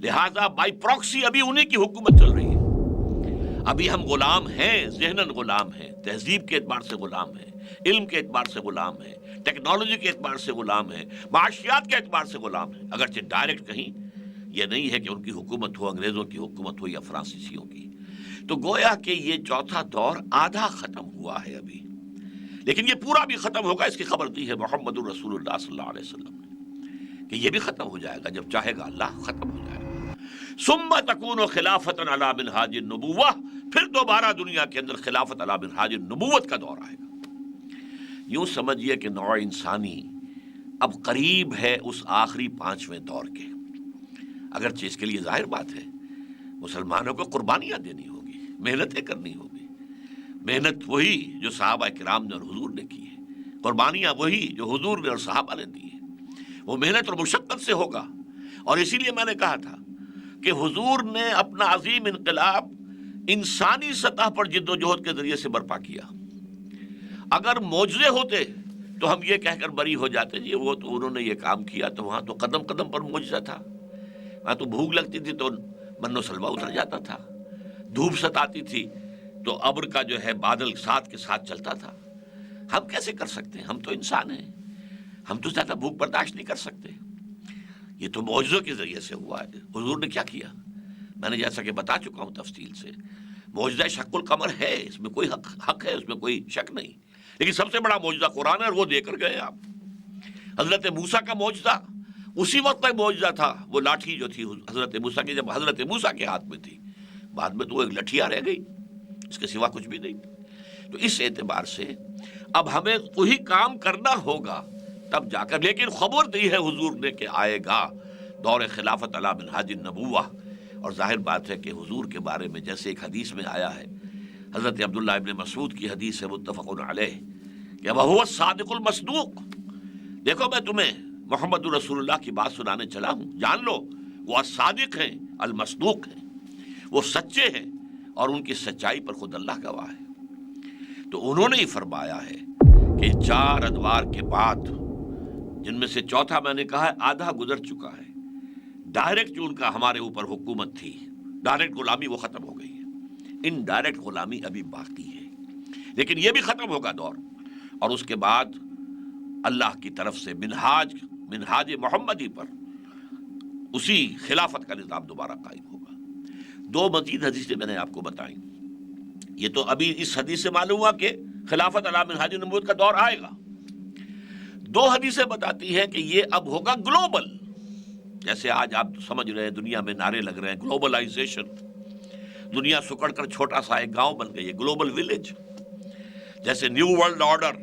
لہذا بائی پروکسی ابھی انہی کی حکومت چل رہی ہے. ابھی ہم غلام ہیں، ذہناً غلام ہیں، تہذیب کے اعتبار سے غلام ہیں، علم کے اعتبار سے غلام ہیں، ٹیکنالوجی کے اعتبار سے غلام ہیں، معاشیات کے اعتبار سے غلام ہیں. اگرچہ ڈائریکٹ کہیں یہ نہیں ہے کہ ان کی حکومت ہو، انگریزوں کی حکومت ہو یا فرانسیسیوں کی. تو گویا کہ یہ چوتھا دور آدھا ختم ہوا ہے ابھی، لیکن یہ پورا بھی ختم ہوگا. اس کی خبر دی ہے محمد الرسول اللہ صلی اللہ علیہ وسلم نے کہ یہ بھی ختم ہو جائے گا، جب چاہے گا اللہ ختم ہو جائے گا. ثم تکون خلافۃ علی منہاج النبوہ، پھر دوبارہ دنیا کے اندر خلافت علی منہاج النبوت کا دور آئے گا. یوں سمجھیے کہ نوع انسانی اب قریب ہے اس آخری پانچویں دور کے. اگرچہ اس کے لیے ظاہر بات ہے مسلمانوں کو قربانیاں دینی ہوگی، محنتیں کرنی ہوگی. محنت وہی جو صحابہ کرام نے اور حضور نے کی ہے، قربانیاں وہی جو حضور نے اور صحابہ نے دی ہے. وہ محنت اور مشقت سے ہوگا. اور اسی لیے میں نے کہا تھا کہ حضور نے اپنا عظیم انقلاب انسانی سطح پر جد و جہد کے ذریعے سے برپا کیا. اگر معجزے ہوتے تو ہم یہ کہہ کر بری ہو جاتے جی وہ تو انہوں نے یہ کام کیا، تو وہاں تو قدم قدم پر معجزہ تھا. وہاں تو بھوک لگتی تھی تو من و سلوہ اتر جاتا تھا، دھوپ ستاتی تھی تو ابر کا جو ہے بادل ساتھ کے ساتھ چلتا تھا. ہم کیسے کر سکتے ہیں؟ ہم تو انسان ہیں، ہم تو زیادہ بھوک برداشت نہیں کر سکتے. یہ تو معجزوں کے ذریعے سے ہوا ہے. حضور نے کیا کیا؟ میں نے جیسا کہ بتا چکا ہوں تفصیل سے، معجزہ شق القمر ہے، اس میں کوئی حق ہے، اس میں کوئی شک نہیں. لیکن سب سے بڑا معجزہ قرآن ہے اور وہ دے کر گئے آپ. حضرت موسیٰ کا معجزہ اسی وقت تک معجزہ تھا، وہ لاٹھی جو تھی حضرت موسیٰ کی، جب حضرت موسیٰ کے ہاتھ میں تھی، بعد میں تو وہ ایک لٹھیا رہ گئی، اس کے سوا کچھ بھی نہیں. تو اس اعتبار سے اب ہمیں وہی کام کرنا ہوگا تب جا کر. لیکن خبر دی ہے حضور نے کہ آئے گا دور خلافت علی منہاج النبوہ. اور ظاہر بات ہے کہ حضور کے بارے میں جیسے ایک حدیث میں آیا ہے، حضرت عبداللہ ابن مسعود کی حدیث ہے متفق علیہ، کہ وَهُوَ الصادق المصدوق. دیکھو میں تمہیں محمد رسول اللہ کی بات سنانے چلا ہوں، جان لو وہ الصادق ہیں، المصدوق ہیں، وہ سچے ہیں اور ان کی سچائی پر خود اللہ گواہ ہے. تو انہوں نے ہی فرمایا ہے کہ 4 ادوار کے بعد، جن میں سے چوتھا میں نے کہا ہے آدھا گزر چکا ہے، ڈائریکٹ جو ان کا ہمارے اوپر حکومت تھی، ڈائریکٹ غلامی وہ ختم ہو گئی ہے. ان ڈائریکٹ غلامی ابھی باقی ہے، لیکن یہ بھی ختم ہوگا دور. اور اس کے بعد اللہ کی طرف سے منہاج محمدی پر اسی خلافت کا نظام دوبارہ قائم ہوگا۔ دو مزید حدیثیں میں نے آپ کو بتائیں، یہ تو ابھی اس حدیث سے معلوم ہوا کہ خلافت علی منہاج النبوت کا دور آئے گا۔ دو حدیثیں بتاتی ہیں کہ یہ اب ہوگا گلوبل، جیسے آج آپ سمجھ رہے ہیں دنیا میں نعرے لگ رہے ہیں گلوبلائزیشن، دنیا سکڑ کر چھوٹا سا ایک گاؤں بن گئی ہے، گلوبل ولیج۔ جیسے new world order,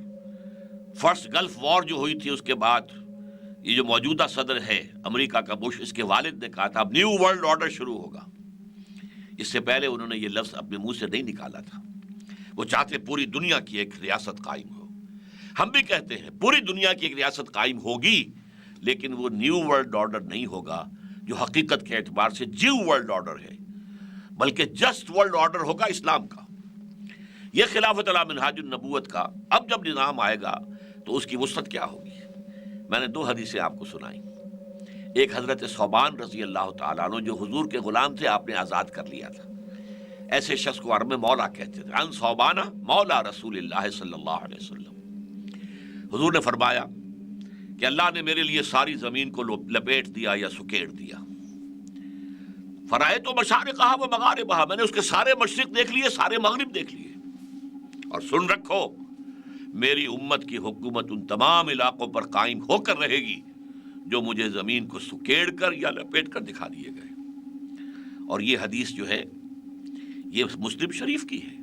first Gulf war جو ہوئی تھی، اس کے بعد یہ جو موجودہ صدر ہے امریکہ کا بش، اس کے والد نے کہا تھا اب نیو ورلڈ آرڈر شروع ہوگا۔ اس سے پہلے انہوں نے یہ لفظ اپنے منہ سے نہیں نکالا تھا۔ وہ چاہتے پوری دنیا کی ایک ریاست قائم ہو۔ ہم بھی کہتے ہیں پوری دنیا کی ایک ریاست قائم ہوگی، لیکن وہ نیو ورلڈ آرڈر نہیں ہوگا جو حقیقت کے اعتبار سے جیو ورلڈ آرڈر ہے، بلکہ جسٹ ورلڈ آرڈر ہوگا اسلام کا۔ یہ خلافت علی منہاج النبوت کا اب جب نظام آئے گا تو اس کی وسعت کیا ہوگی؟ میں نے دو حدیثیں آپ کو سنائیں۔ ایک حضرت ثوبان رضی اللہ تعالیٰ عنہ جو حضور کے غلام تھے، آپ نے آزاد کر لیا تھا۔ ایسے شخص کو عرب میں مولا کہتے تھے، ان ثوبانہ مولا رسول اللہ صلی اللہ علیہ وسلم۔ حضور نے فرمایا کہ اللہ نے میرے لیے ساری زمین کو لپیٹ دیا یا سکیڑ دیا۔ فرائے تو مشارقہا و مغاربہا، میں نے اس کے سارے مشرق دیکھ لیے، سارے مغرب دیکھ لیے۔ اور سن رکھو، میری امت کی حکومت ان تمام علاقوں پر قائم ہو کر رہے گی جو مجھے زمین کو سکیڑ کر یا لپیٹ کر دکھا دیے گئے۔ اور یہ حدیث جو ہے یہ مسلم شریف کی ہے۔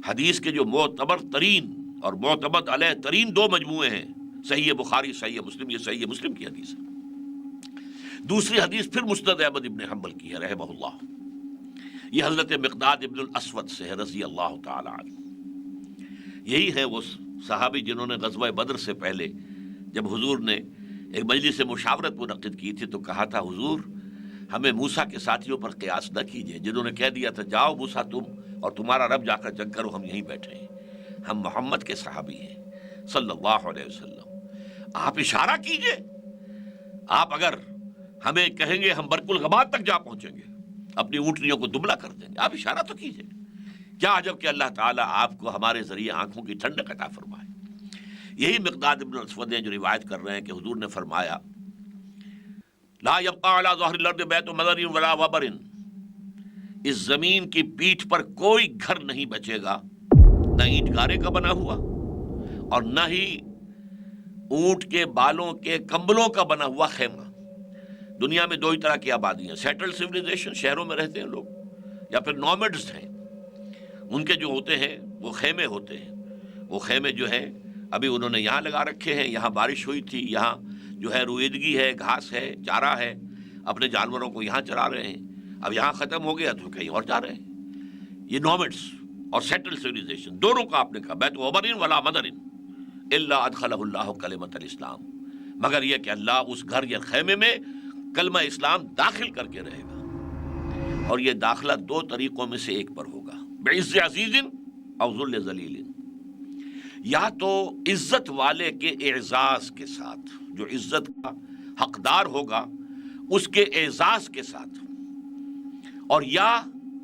حدیث کے جو معتبر ترین اور معتمد علیہ ترین دو مجموعے ہیں، صحیح بخاری، صحیح مسلم، یہ صحیح مسلم کی حدیث ہے۔ دوسری حدیث پھر مسند احمد ابن حنبل کی ہے رحمہ اللہ، یہ حضرت مقداد ابن الاسود سے ہے رضی اللہ تعالی عنہ۔ یہی ہے وہ صحابی جنہوں نے غزوہ بدر سے پہلے جب حضور نے ایک مجلس سے مشاورت منعقد کی تھی تو کہا تھا حضور ہمیں موسیٰ کے ساتھیوں پر قیاس نہ کیجئے، جنہوں نے کہہ دیا تھا جاؤ موسیٰ تم اور تمہارا رب جا کر جنگ کرو، ہم یہیں بیٹھے ہیں، ہم محمد کے صحابی ہیں صلی اللہ علیہ وسلم۔ آپ اشارہ کیجئے، آپ اگر ہمیں کہیں گے ہم برق الغماد تک جا پہنچیں گے، اپنی اونٹنیوں کو دبلا کر دیں گے، آپ اشارہ تو کیجئے۔ کیا عجب کہ اللہ تعالیٰ آپ کو ہمارے ذریعے آنکھوں کی ٹھنڈک عطا فرمائے۔ یہی مقداد ابن الاسود ہیں جو روایت کر رہے ہیں کہ حضور نے فرمایا لا یبقى علی ظہر الارض بیت مدر ولا وبر، اس زمین کی پیٹھ پر کوئی گھر نہیں بچے گا، نہ اینٹ گارے کا بنا ہوا اور نہ ہی اونٹ کے بالوں کے کمبلوں کا بنا ہوا خیمہ۔ دنیا میں دو ہی طرح کی آبادیاں، سیٹلڈ سویلائزیشن، شہروں میں رہتے ہیں لوگ، یا پھر نومیڈز ہیں، ان کے جو ہوتے ہیں وہ خیمے ہوتے ہیں۔ وہ خیمے جو ہے ابھی انہوں نے یہاں لگا رکھے ہیں، یہاں بارش ہوئی تھی، یہاں جو ہے رویدگی ہے، گھاس ہے، چارہ ہے، اپنے جانوروں کو یہاں چرا رہے ہیں۔ اب یہاں ختم ہو گیا تو کہیں اور جا رہے ہیں۔ یہ نومیڈس اور سیٹل سویلائزیشن دونوں کا آپ نے کہا بیت وبر ولا مدر الا ادخلہ اللہ کلمۃ الاسلام، مگر یہ کہ اللہ اس گھر یا خیمے میں کلمہ اسلام داخل کر کے رہے گا، اور یہ داخلہ دو طریقوں میں سے ایک پر ہوگا، بعز عزیز او ذل ذلیل، یا تو عزت والے کے اعزاز کے ساتھ، جو عزت کا حقدار ہوگا اس کے اعزاز کے ساتھ، اور یا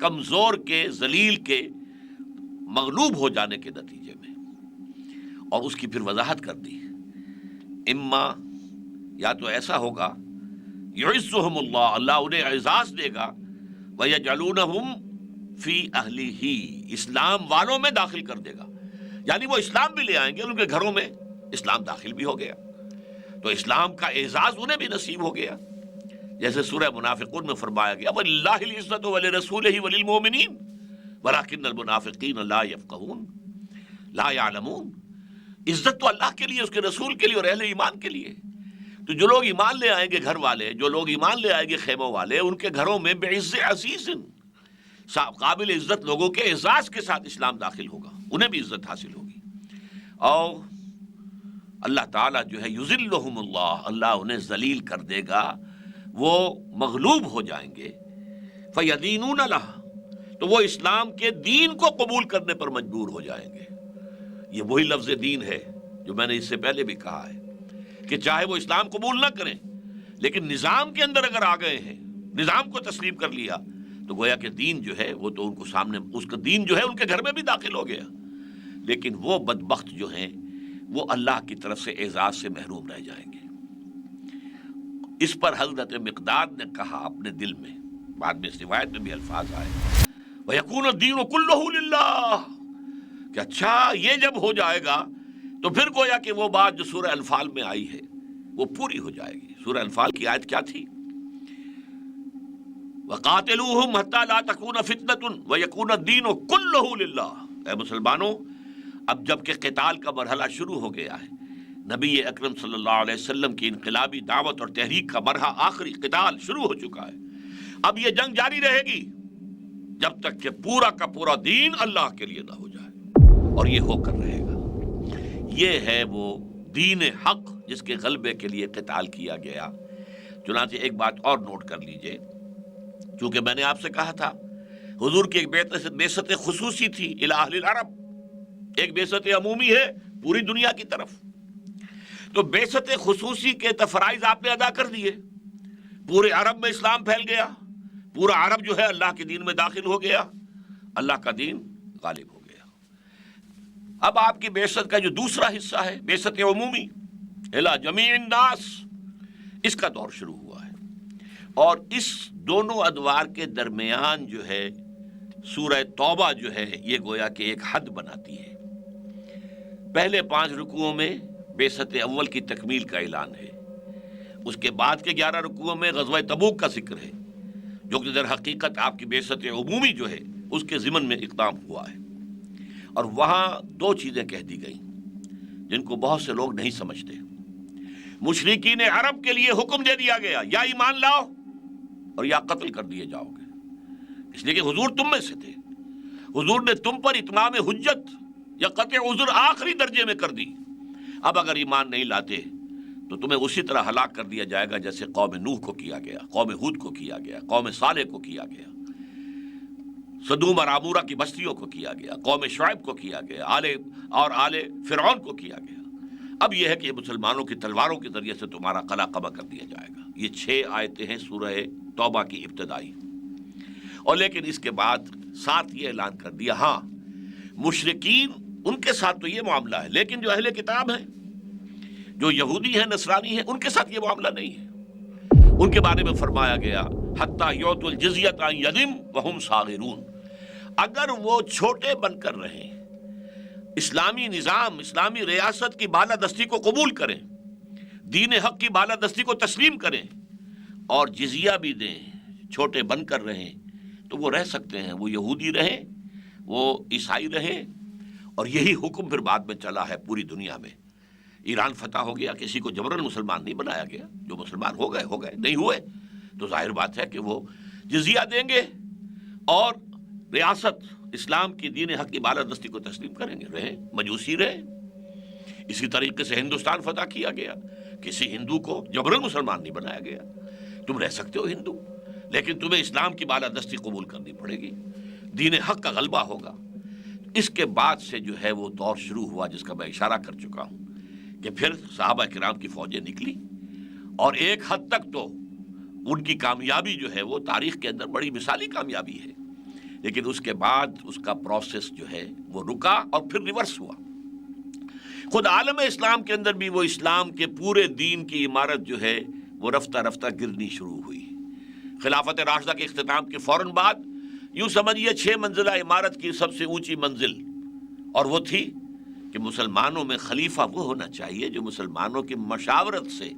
کمزور کے، ذلیل کے مغلوب ہو جانے کے نتیجے میں۔ اور اس کی پھر وضاحت کر دی، اما یا تو ایسا ہوگا یعزہم اللہ، اللہ انہیں اعزاز دے گا، وَيَجْعَلُونَهُمْ فِي أَهْلِهِ، اسلام والوں میں داخل کر دے گا، یعنی وہ اسلام بھی لے آئیں گے، ان کے گھروں میں اسلام داخل بھی ہو گیا، تو اسلام کا اعزاز انہیں بھی نصیب ہو گیا، جیسے سورہ منافقون میں فرمایا گیا وَلِلَّهِ الْعِزَّةُ وَلِرَسُولِهِ وَلِلْمُؤْمِنِينَ وَلَكِنَّ الْمُنَافِقِينَ لَا يَفْقَهُونَ، لا يعلمون۔ عزت تو اللہ کے لیے، اس کے رسول کے لیے اور اہل ایمان کے لیے۔ تو جو لوگ ایمان لے آئیں گے گھر والے، جو لوگ ایمان لے آئیں گے خیموں والے، ان کے گھروں میں بعز عزیز، قابل عزت لوگوں کے اعزاز کے ساتھ اسلام داخل ہوگا، انہیں بھی عزت حاصل ہوگی۔ اور اللہ تعالیٰ جو ہے یذلہم اللہ، اللہ انہیں ذلیل کر دے گا، وہ مغلوب ہو جائیں گے، فیدینون لہ، تو وہ اسلام کے دین کو قبول کرنے پر مجبور ہو جائیں گے۔ یہ وہی لفظ دین ہے جو میں نے اس سے پہلے بھی کہا ہے کہ چاہے وہ اسلام قبول نہ کریں لیکن نظام کے اندر اگر آ گئے ہیں، نظام کو تسلیم کر لیا، تو گویا کہ دین جو ہے وہ تو ان کو سامنے، اس کا دین جو ہے ان کے گھر میں بھی داخل ہو گیا، لیکن وہ بدبخت جو ہیں وہ اللہ کی طرف سے اعزاز سے محروم رہ جائیں گے۔ اس پر حضرت مقداد نے کہا اپنے دل میں، بعد میں اس روایت میں بھی الفاظ آئے وَيَكُونَ الدِّينُ كُلُّهُ لِلَّهِ، کہ اچھا یہ جب ہو جائے گا تو پھر گویا کہ وہ بات جو سورہ انفال میں آئی ہے وہ پوری ہو جائے گی۔ سورہ انفال کی آیت کیا تھی؟ وَقَاتِلُوهُمْ حَتَّى لَا تَكُونَ فِتْنَةٌ وَيَكُونَ الدِّينُ كُلُّهُ لِلَّهِ۔ اے مسلمانوں، اب جب کہ قتال کا مرحلہ شروع ہو گیا ہے، نبی اکرم صلی اللہ علیہ وسلم کی انقلابی دعوت اور تحریک کا مرحلہ آخری قتال شروع ہو چکا ہے، اب یہ جنگ جاری رہے گی جب تک کہ پورا کا پورا دین اللہ کے لیے نہ ہو جائے، اور یہ ہو کر رہے گا۔ یہ ہے وہ دین حق جس کے غلبے کے لیے قتال کیا گیا۔ چنانچہ ایک بات اور نوٹ کر لیجئے، چونکہ میں نے آپ سے کہا تھا حضور کی ایک بعثت خصوصی تھی الی اہل العرب، ایک بعثت عمومی ہے پوری دنیا کی طرف، تو بعثت خصوصی کے فرائض آپ نے ادا کر دیے، پورے عرب میں اسلام پھیل گیا، پورا عرب جو ہے اللہ کے دین میں داخل ہو گیا، اللہ کا دین غالب ہو گیا۔ اب آپ کی بعثت کا جو دوسرا حصہ ہے بعثت عمومی الی جمیع الناس، اس کا دور شروع ہوا ہے، اور اس دونوں ادوار کے درمیان جو ہے سورہ توبہ جو ہے یہ گویا کہ ایک حد بناتی ہے۔ پہلے 5 رکوعوں میں بعثت اول کی تکمیل کا اعلان ہے، اس کے بعد کے 11 رکوعوں میں غزوہ تبوک کا ذکر ہے، جو کہ در حقیقت آپ کی بعثت عمومی جو ہے اس کے ضمن میں اقدام ہوا ہے، اور وہاں 2 چیزیں کہہ دی گئیں جن کو بہت سے لوگ نہیں سمجھتے۔ مشرکین عرب کے لیے حکم دے دیا گیا یا ایمان لاؤ اور یا قتل کر دیے جاؤ گے، اس لیے کہ حضور تم میں سے تھے، حضور نے تم پر اتمام حجت یا قطع عذر آخری درجے میں کر دی، اب اگر ایمان نہیں لاتے تو تمہیں اسی طرح ہلاک کر دیا جائے گا جیسے قوم نوح کو کیا گیا، قوم ہود کو کیا گیا، قوم صالح کو کیا گیا، سدوم اور عمورہ کی بستیوں کو کیا گیا، قوم شعیب کو کیا گیا، آل فرعون کو کیا گیا۔ اب یہ ہے کہ مسلمانوں کی تلواروں کے ذریعے سے تمہارا قلع قبع کر دیا جائے گا۔ یہ 6 آیتیں ہیں سورہ توبہ کی ابتدائی، اور لیکن اس کے بعد ساتھ یہ اعلان کر دیا، ہاں مشرکین ان کے ساتھ تو یہ معاملہ ہے، لیکن جو اہل کتاب ہیں، جو یہودی ہیں، نصرانی ہیں، ان کے ساتھ یہ معاملہ نہیں ہے۔ ان کے بارے میں فرمایا گیا حتیٰ یعطوا الجزیۃ عن ید وہم صاغرون، اگر وہ چھوٹے بن کر رہیں، اسلامی نظام، اسلامی ریاست کی بالادستی کو قبول کریں، دین حق کی بالادستی کو تسلیم کریں اور جزیہ بھی دیں، چھوٹے بن کر رہیں، تو وہ رہ سکتے ہیں، وہ یہودی رہیں، وہ عیسائی رہیں۔ اور یہی حکم پھر بعد میں چلا ہے پوری دنیا میں۔ ایران فتح ہو گیا، کسی کو جبراً مسلمان نہیں بنایا گیا، جو مسلمان ہو گئے، نہیں ہوئے تو ظاہر بات ہے کہ وہ جزیہ دیں گے اور ریاست اسلام کی دین حق کی بالادستی کو تسلیم کریں گے، رہیں مجوسی رہیں۔ اسی طریقے سے ہندوستان فتح کیا گیا، کسی ہندو کو جبراً مسلمان نہیں بنایا گیا، تم رہ سکتے ہو ہندو، لیکن تمہیں اسلام کی بالادستی قبول کرنی پڑے گی، دین حق کا غلبہ ہوگا۔ اس کے بعد سے جو ہے وہ دور شروع ہوا جس کا میں اشارہ کر چکا ہوں کہ پھر صحابہ کرام کی فوجیں نکلی، اور ایک حد تک تو ان کی کامیابی جو ہے وہ تاریخ کے اندر بڑی مثالی کامیابی ہے، لیکن اس کے بعد اس کا پروسیس جو ہے وہ رکا اور پھر ریورس ہوا۔ خود عالم اسلام کے اندر بھی وہ اسلام کے پورے دین کی عمارت جو ہے وہ رفتہ رفتہ گرنی شروع ہوئی۔ خلافت راشدہ کے اختتام کے فوراً بعد یوں سمجھیے 6 منزلہ عمارت کی سب سے اونچی منزل، اور وہ تھی کہ مسلمانوں میں خلیفہ وہ ہونا چاہیے جو مسلمانوں کی مشاورت سے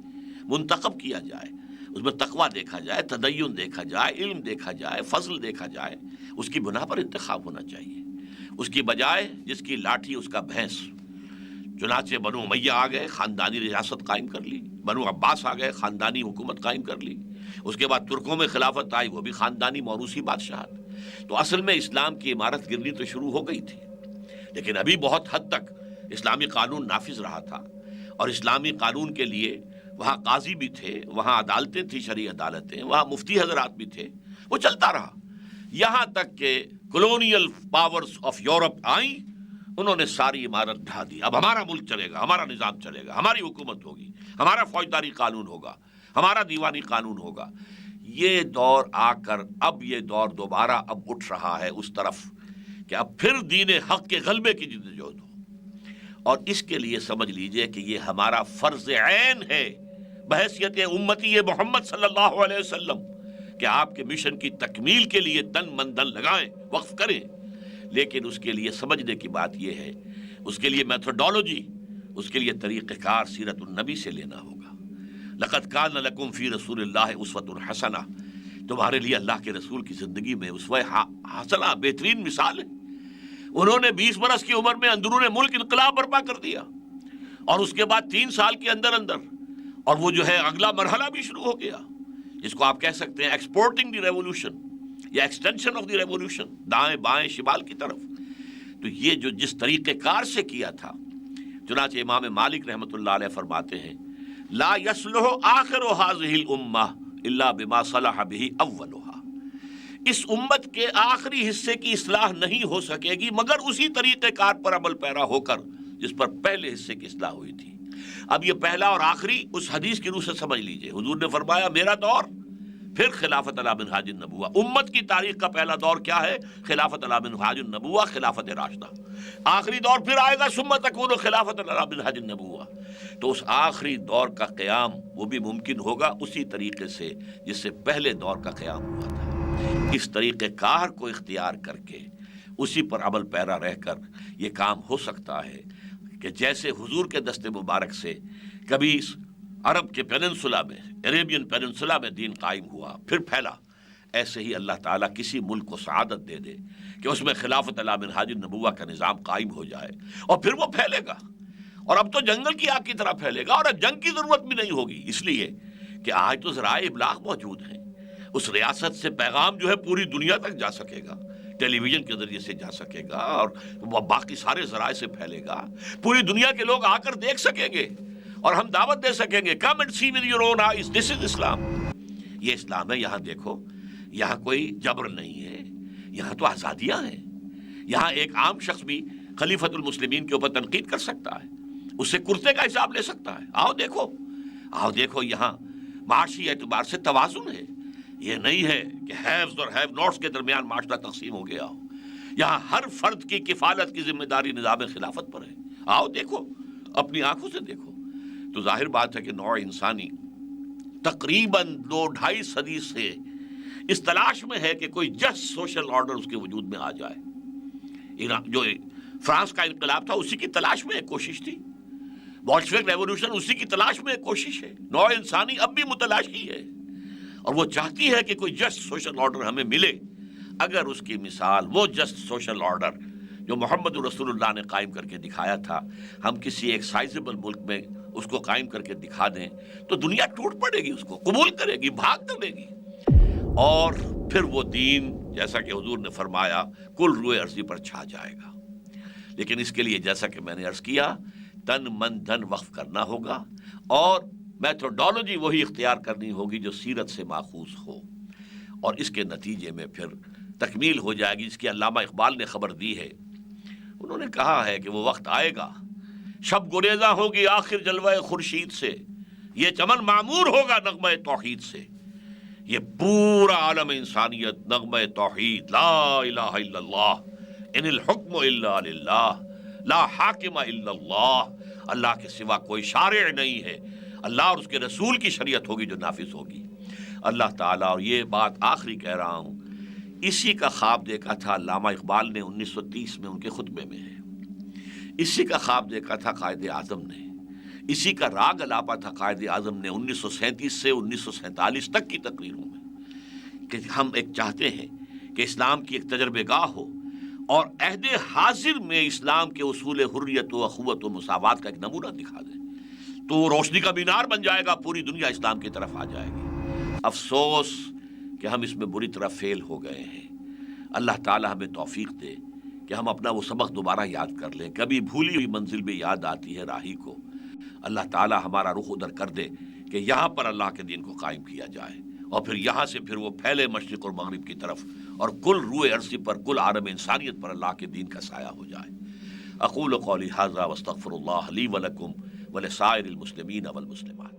منتخب کیا جائے، اس میں تقویٰ دیکھا جائے، تدین دیکھا جائے، علم دیکھا جائے، فضل دیکھا جائے، اس کی بنا پر انتخاب ہونا چاہیے، اس کی بجائے جس کی لاٹھی اس کا بھینس۔ چنانچہ بنو امیہ آ گئے، خاندانی ریاست قائم کر لی، بنو عباس آ گئے، خاندانی حکومت قائم کر لی، اس کے بعد ترکوں میں خلافت آئی، وہ بھی خاندانی موروثی بادشاہت۔ تو اصل میں اسلام کی عمارت گرنی تو شروع ہو گئی تھی، لیکن ابھی بہت حد تک اسلامی قانون نافذ رہا تھا، اور اسلامی قانون کے لیے وہاں قاضی بھی تھے، وہاں عدالتیں تھیں، شرعی عدالتیں، وہاں مفتی حضرات بھی تھے، وہ چلتا رہا یہاں تک کہ کولونیل پاورز آف یورپ آئیں، انہوں نے ساری عمارت ڈھا دی۔ اب ہمارا ملک چلے گا، ہمارا نظام چلے گا، ہماری حکومت ہوگی، ہمارا فوجداری قانون ہوگا، ہمارا دیوانی قانون ہوگا۔ یہ دور آ کر اب یہ دور دوبارہ اب اٹھ رہا ہے اس طرف کہ اب پھر دین حق کے غلبے کی جدوجہد ہو، اور اس کے لیے سمجھ لیجئے کہ یہ ہمارا فرض عین ہے بحیثیت امتی محمد صلی اللہ علیہ وسلم کہ آپ کے مشن کی تکمیل کے لیے تن من دھن لگائیں، وقف کریں، لیکن اس کے لیے سمجھنے کی بات یہ ہے، اس کے لیے میتھڈولوجی، اس کے لیے طریقہ کار سیرت النبی سے لینا ہوگا۔ لقد کان لکم فی رسول اللہ اسوۃ حسنہ، تمہارے لیے اللہ کے رسول کی زندگی میں اسوہ حسنہ بہترین مثال ہے۔ انہوں نے 20 برس کی عمر میں اندرون ملک انقلاب برپا کر دیا، اور اس کے بعد 3 سال کے اندر اور وہ جو ہے اگلا مرحلہ بھی شروع ہو گیا، جس کو آپ کہہ سکتے ہیں ایکسپورٹنگ دی ریولوشن یا ایکسٹینشن آف دی ریولوشن، دائیں بائیں شمال کی طرف۔ تو یہ جو جس طریقہ کار سے کیا تھا، چنانچہ امام مالک رحمۃ اللہ علیہ فرماتے ہیں لا یصلح آخر هذه الامہ الا بما صلح به اولها، اس امت کے آخری حصے کی اصلاح نہیں ہو سکے گی مگر اسی طریقہ کار پر عمل پیرا ہو کر جس پر پہلے حصے کی اصلاح ہوئی تھی۔ اب یہ پہلا اور آخری اس حدیث کی روح سے سمجھ لیجئے، حضور نے فرمایا میرا دور، پھر خلافت علی منہاج النبوہ۔ امت کی تاریخ کا پہلا دور کیا ہے؟ خلافت علی منہاج النبوہ، خلافت راشدہ۔ آخری دور پھر آئے گا ثم تکون خلافت علی منہاج النبوہ۔ تو اس آخری دور کا قیام وہ بھی ممکن ہوگا اسی طریقے سے جس سے پہلے دور کا قیام ہوا تھا۔ اس طریقہ کار کو اختیار کر کے اسی پر عمل پیرا رہ کر یہ کام ہو سکتا ہے کہ جیسے حضور کے دست مبارک سے کبھی عرب کے پیننسولا میں، عربین پیننسولا میں دین قائم ہوا پھر پھیلا، ایسے ہی اللہ تعالیٰ کسی ملک کو سعادت دے دے کہ اس میں خلافت علی منہاج النبوہ کا نظام قائم ہو جائے، اور پھر وہ پھیلے گا، اور اب تو جنگل کی آگ کی طرح پھیلے گا، اور اب جنگ کی ضرورت بھی نہیں ہوگی، اس لیے کہ آج تو ذرائع ابلاغ موجود ہیں۔ اس ریاست سے پیغام جو ہے پوری دنیا تک جا سکے گا، ٹیلی ویژن کے ذریعے سے جا سکے گا، اور وہ باقی سارے ذرائع سے پھیلے گا، پوری دنیا کے لوگ آ کر دیکھ سکیں گے، اور ہم دعوت دے سکیں گے come and see with your own eyes, this is Islam, یہ اسلام ہے، یہاں دیکھو، یہاں کوئی جبر نہیں ہے، یہاں تو آزادیاں ہیں، یہاں ایک عام شخص بھی خلیفۃ المسلمین کے اوپر تنقید کر سکتا ہے، اس سے کرتے کا حساب لے سکتا ہے۔ آؤ دیکھو یہاں معاشی اعتبار سے توازن ہے، یہ نہیں ہے کہ ہیوز اور ہیو ناٹس کے درمیان معاشرہ تقسیم ہو گیا ہو، یہاں ہر فرد کی کفالت کی ذمہ داری نظام خلافت پر ہے۔ آؤ دیکھو، اپنی آنکھوں سے دیکھو۔ تو ظاہر بات ہے کہ نوع انسانی تقریباً 2-2.5 صدی سے اس تلاش میں ہے کہ کوئی جسٹ سوشل آرڈر اس کے وجود میں آ جائے۔ ایران جو فرانس کا انقلاب تھا اسی کی تلاش میں ایک کوشش تھی، بولشوک ریولوشن اسی کی تلاش میں ایک کوشش ہے، نوع انسانی اب بھی متلاشی ہے، اور وہ چاہتی ہے کہ کوئی جسٹ سوشل آرڈر ہمیں ملے۔ اگر اس کی مثال وہ جسٹ سوشل آرڈر جو محمد رسول اللہ نے قائم کر کے دکھایا تھا، ہم کسی ایک سائزیبل ملک میں اس کو قائم کر کے دکھا دیں تو دنیا ٹوٹ پڑے گی، اس کو قبول کرے گی، بھاگ دے گی، اور پھر وہ دین جیسا کہ حضور نے فرمایا کل روئے ارضی پر چھا جائے گا۔ لیکن اس کے لیے جیسا کہ میں نے عرض کیا، تن من دھن وقف کرنا ہوگا، اور میتھڈولوجی وہی اختیار کرنی ہوگی جو سیرت سے ماخوذ ہو، اور اس کے نتیجے میں پھر تکمیل ہو جائے گی، جس کی علامہ اقبال نے خبر دی ہے۔ انہوں نے کہا ہے کہ وہ وقت آئے گا، شب گریزاں ہوگی آخر جلوہ خورشید سے، یہ چمن معمور ہوگا نغمہ توحید سے، یہ پورا عالم انسانیت نغمہ توحید، لا الہ الا اللہ، ان الحکم الا للہ، لا حاکم الا اللہ، اللہ کے سوا کوئی شارع نہیں ہے، اللہ اور اس کے رسول کی شریعت ہوگی جو نافذ ہوگی۔ اللہ تعالیٰ، اور یہ بات آخری کہہ رہا ہوں، اسی کا خواب دیکھا تھا علامہ اقبال نے 1930 میں ان کے خطبے میں ہے، اسی کا خواب دیکھا تھا قائد اعظم نے، اسی کا راگ الاپا تھا قائد اعظم نے 1937 سے 1947 تک کی تقریروں میں، کہ ہم ایک چاہتے ہیں کہ اسلام کی ایک تجربہ گاہ ہو، اور عہد حاضر میں اسلام کے اصول حریت و اخوت و مساوات کا ایک نمونہ دکھا دیں، تو وہ روشنی کا مینار بن جائے گا، پوری دنیا اسلام کی طرف آ جائے گی۔ افسوس کہ ہم اس میں بری طرح فیل ہو گئے ہیں۔ اللہ تعالی ہمیں توفیق دے کہ ہم اپنا وہ سبق دوبارہ یاد کر لیں، کبھی بھولی ہوئی منزل بھی یاد آتی ہے راہی کو، اللہ تعالی ہمارا رخ ادھر کر دے کہ یہاں پر اللہ کے دین کو قائم کیا جائے، اور پھر یہاں سے پھر وہ پھیلے مشرق اور مغرب کی طرف، اور کل روئے عرضی پر، کل عالم انسانیت پر اللہ کے دین کا سایہ ہو جائے۔ اقول قولی ھذا واستغفر اللہ لی ولکم ولسائر المسلمین والمسلمات۔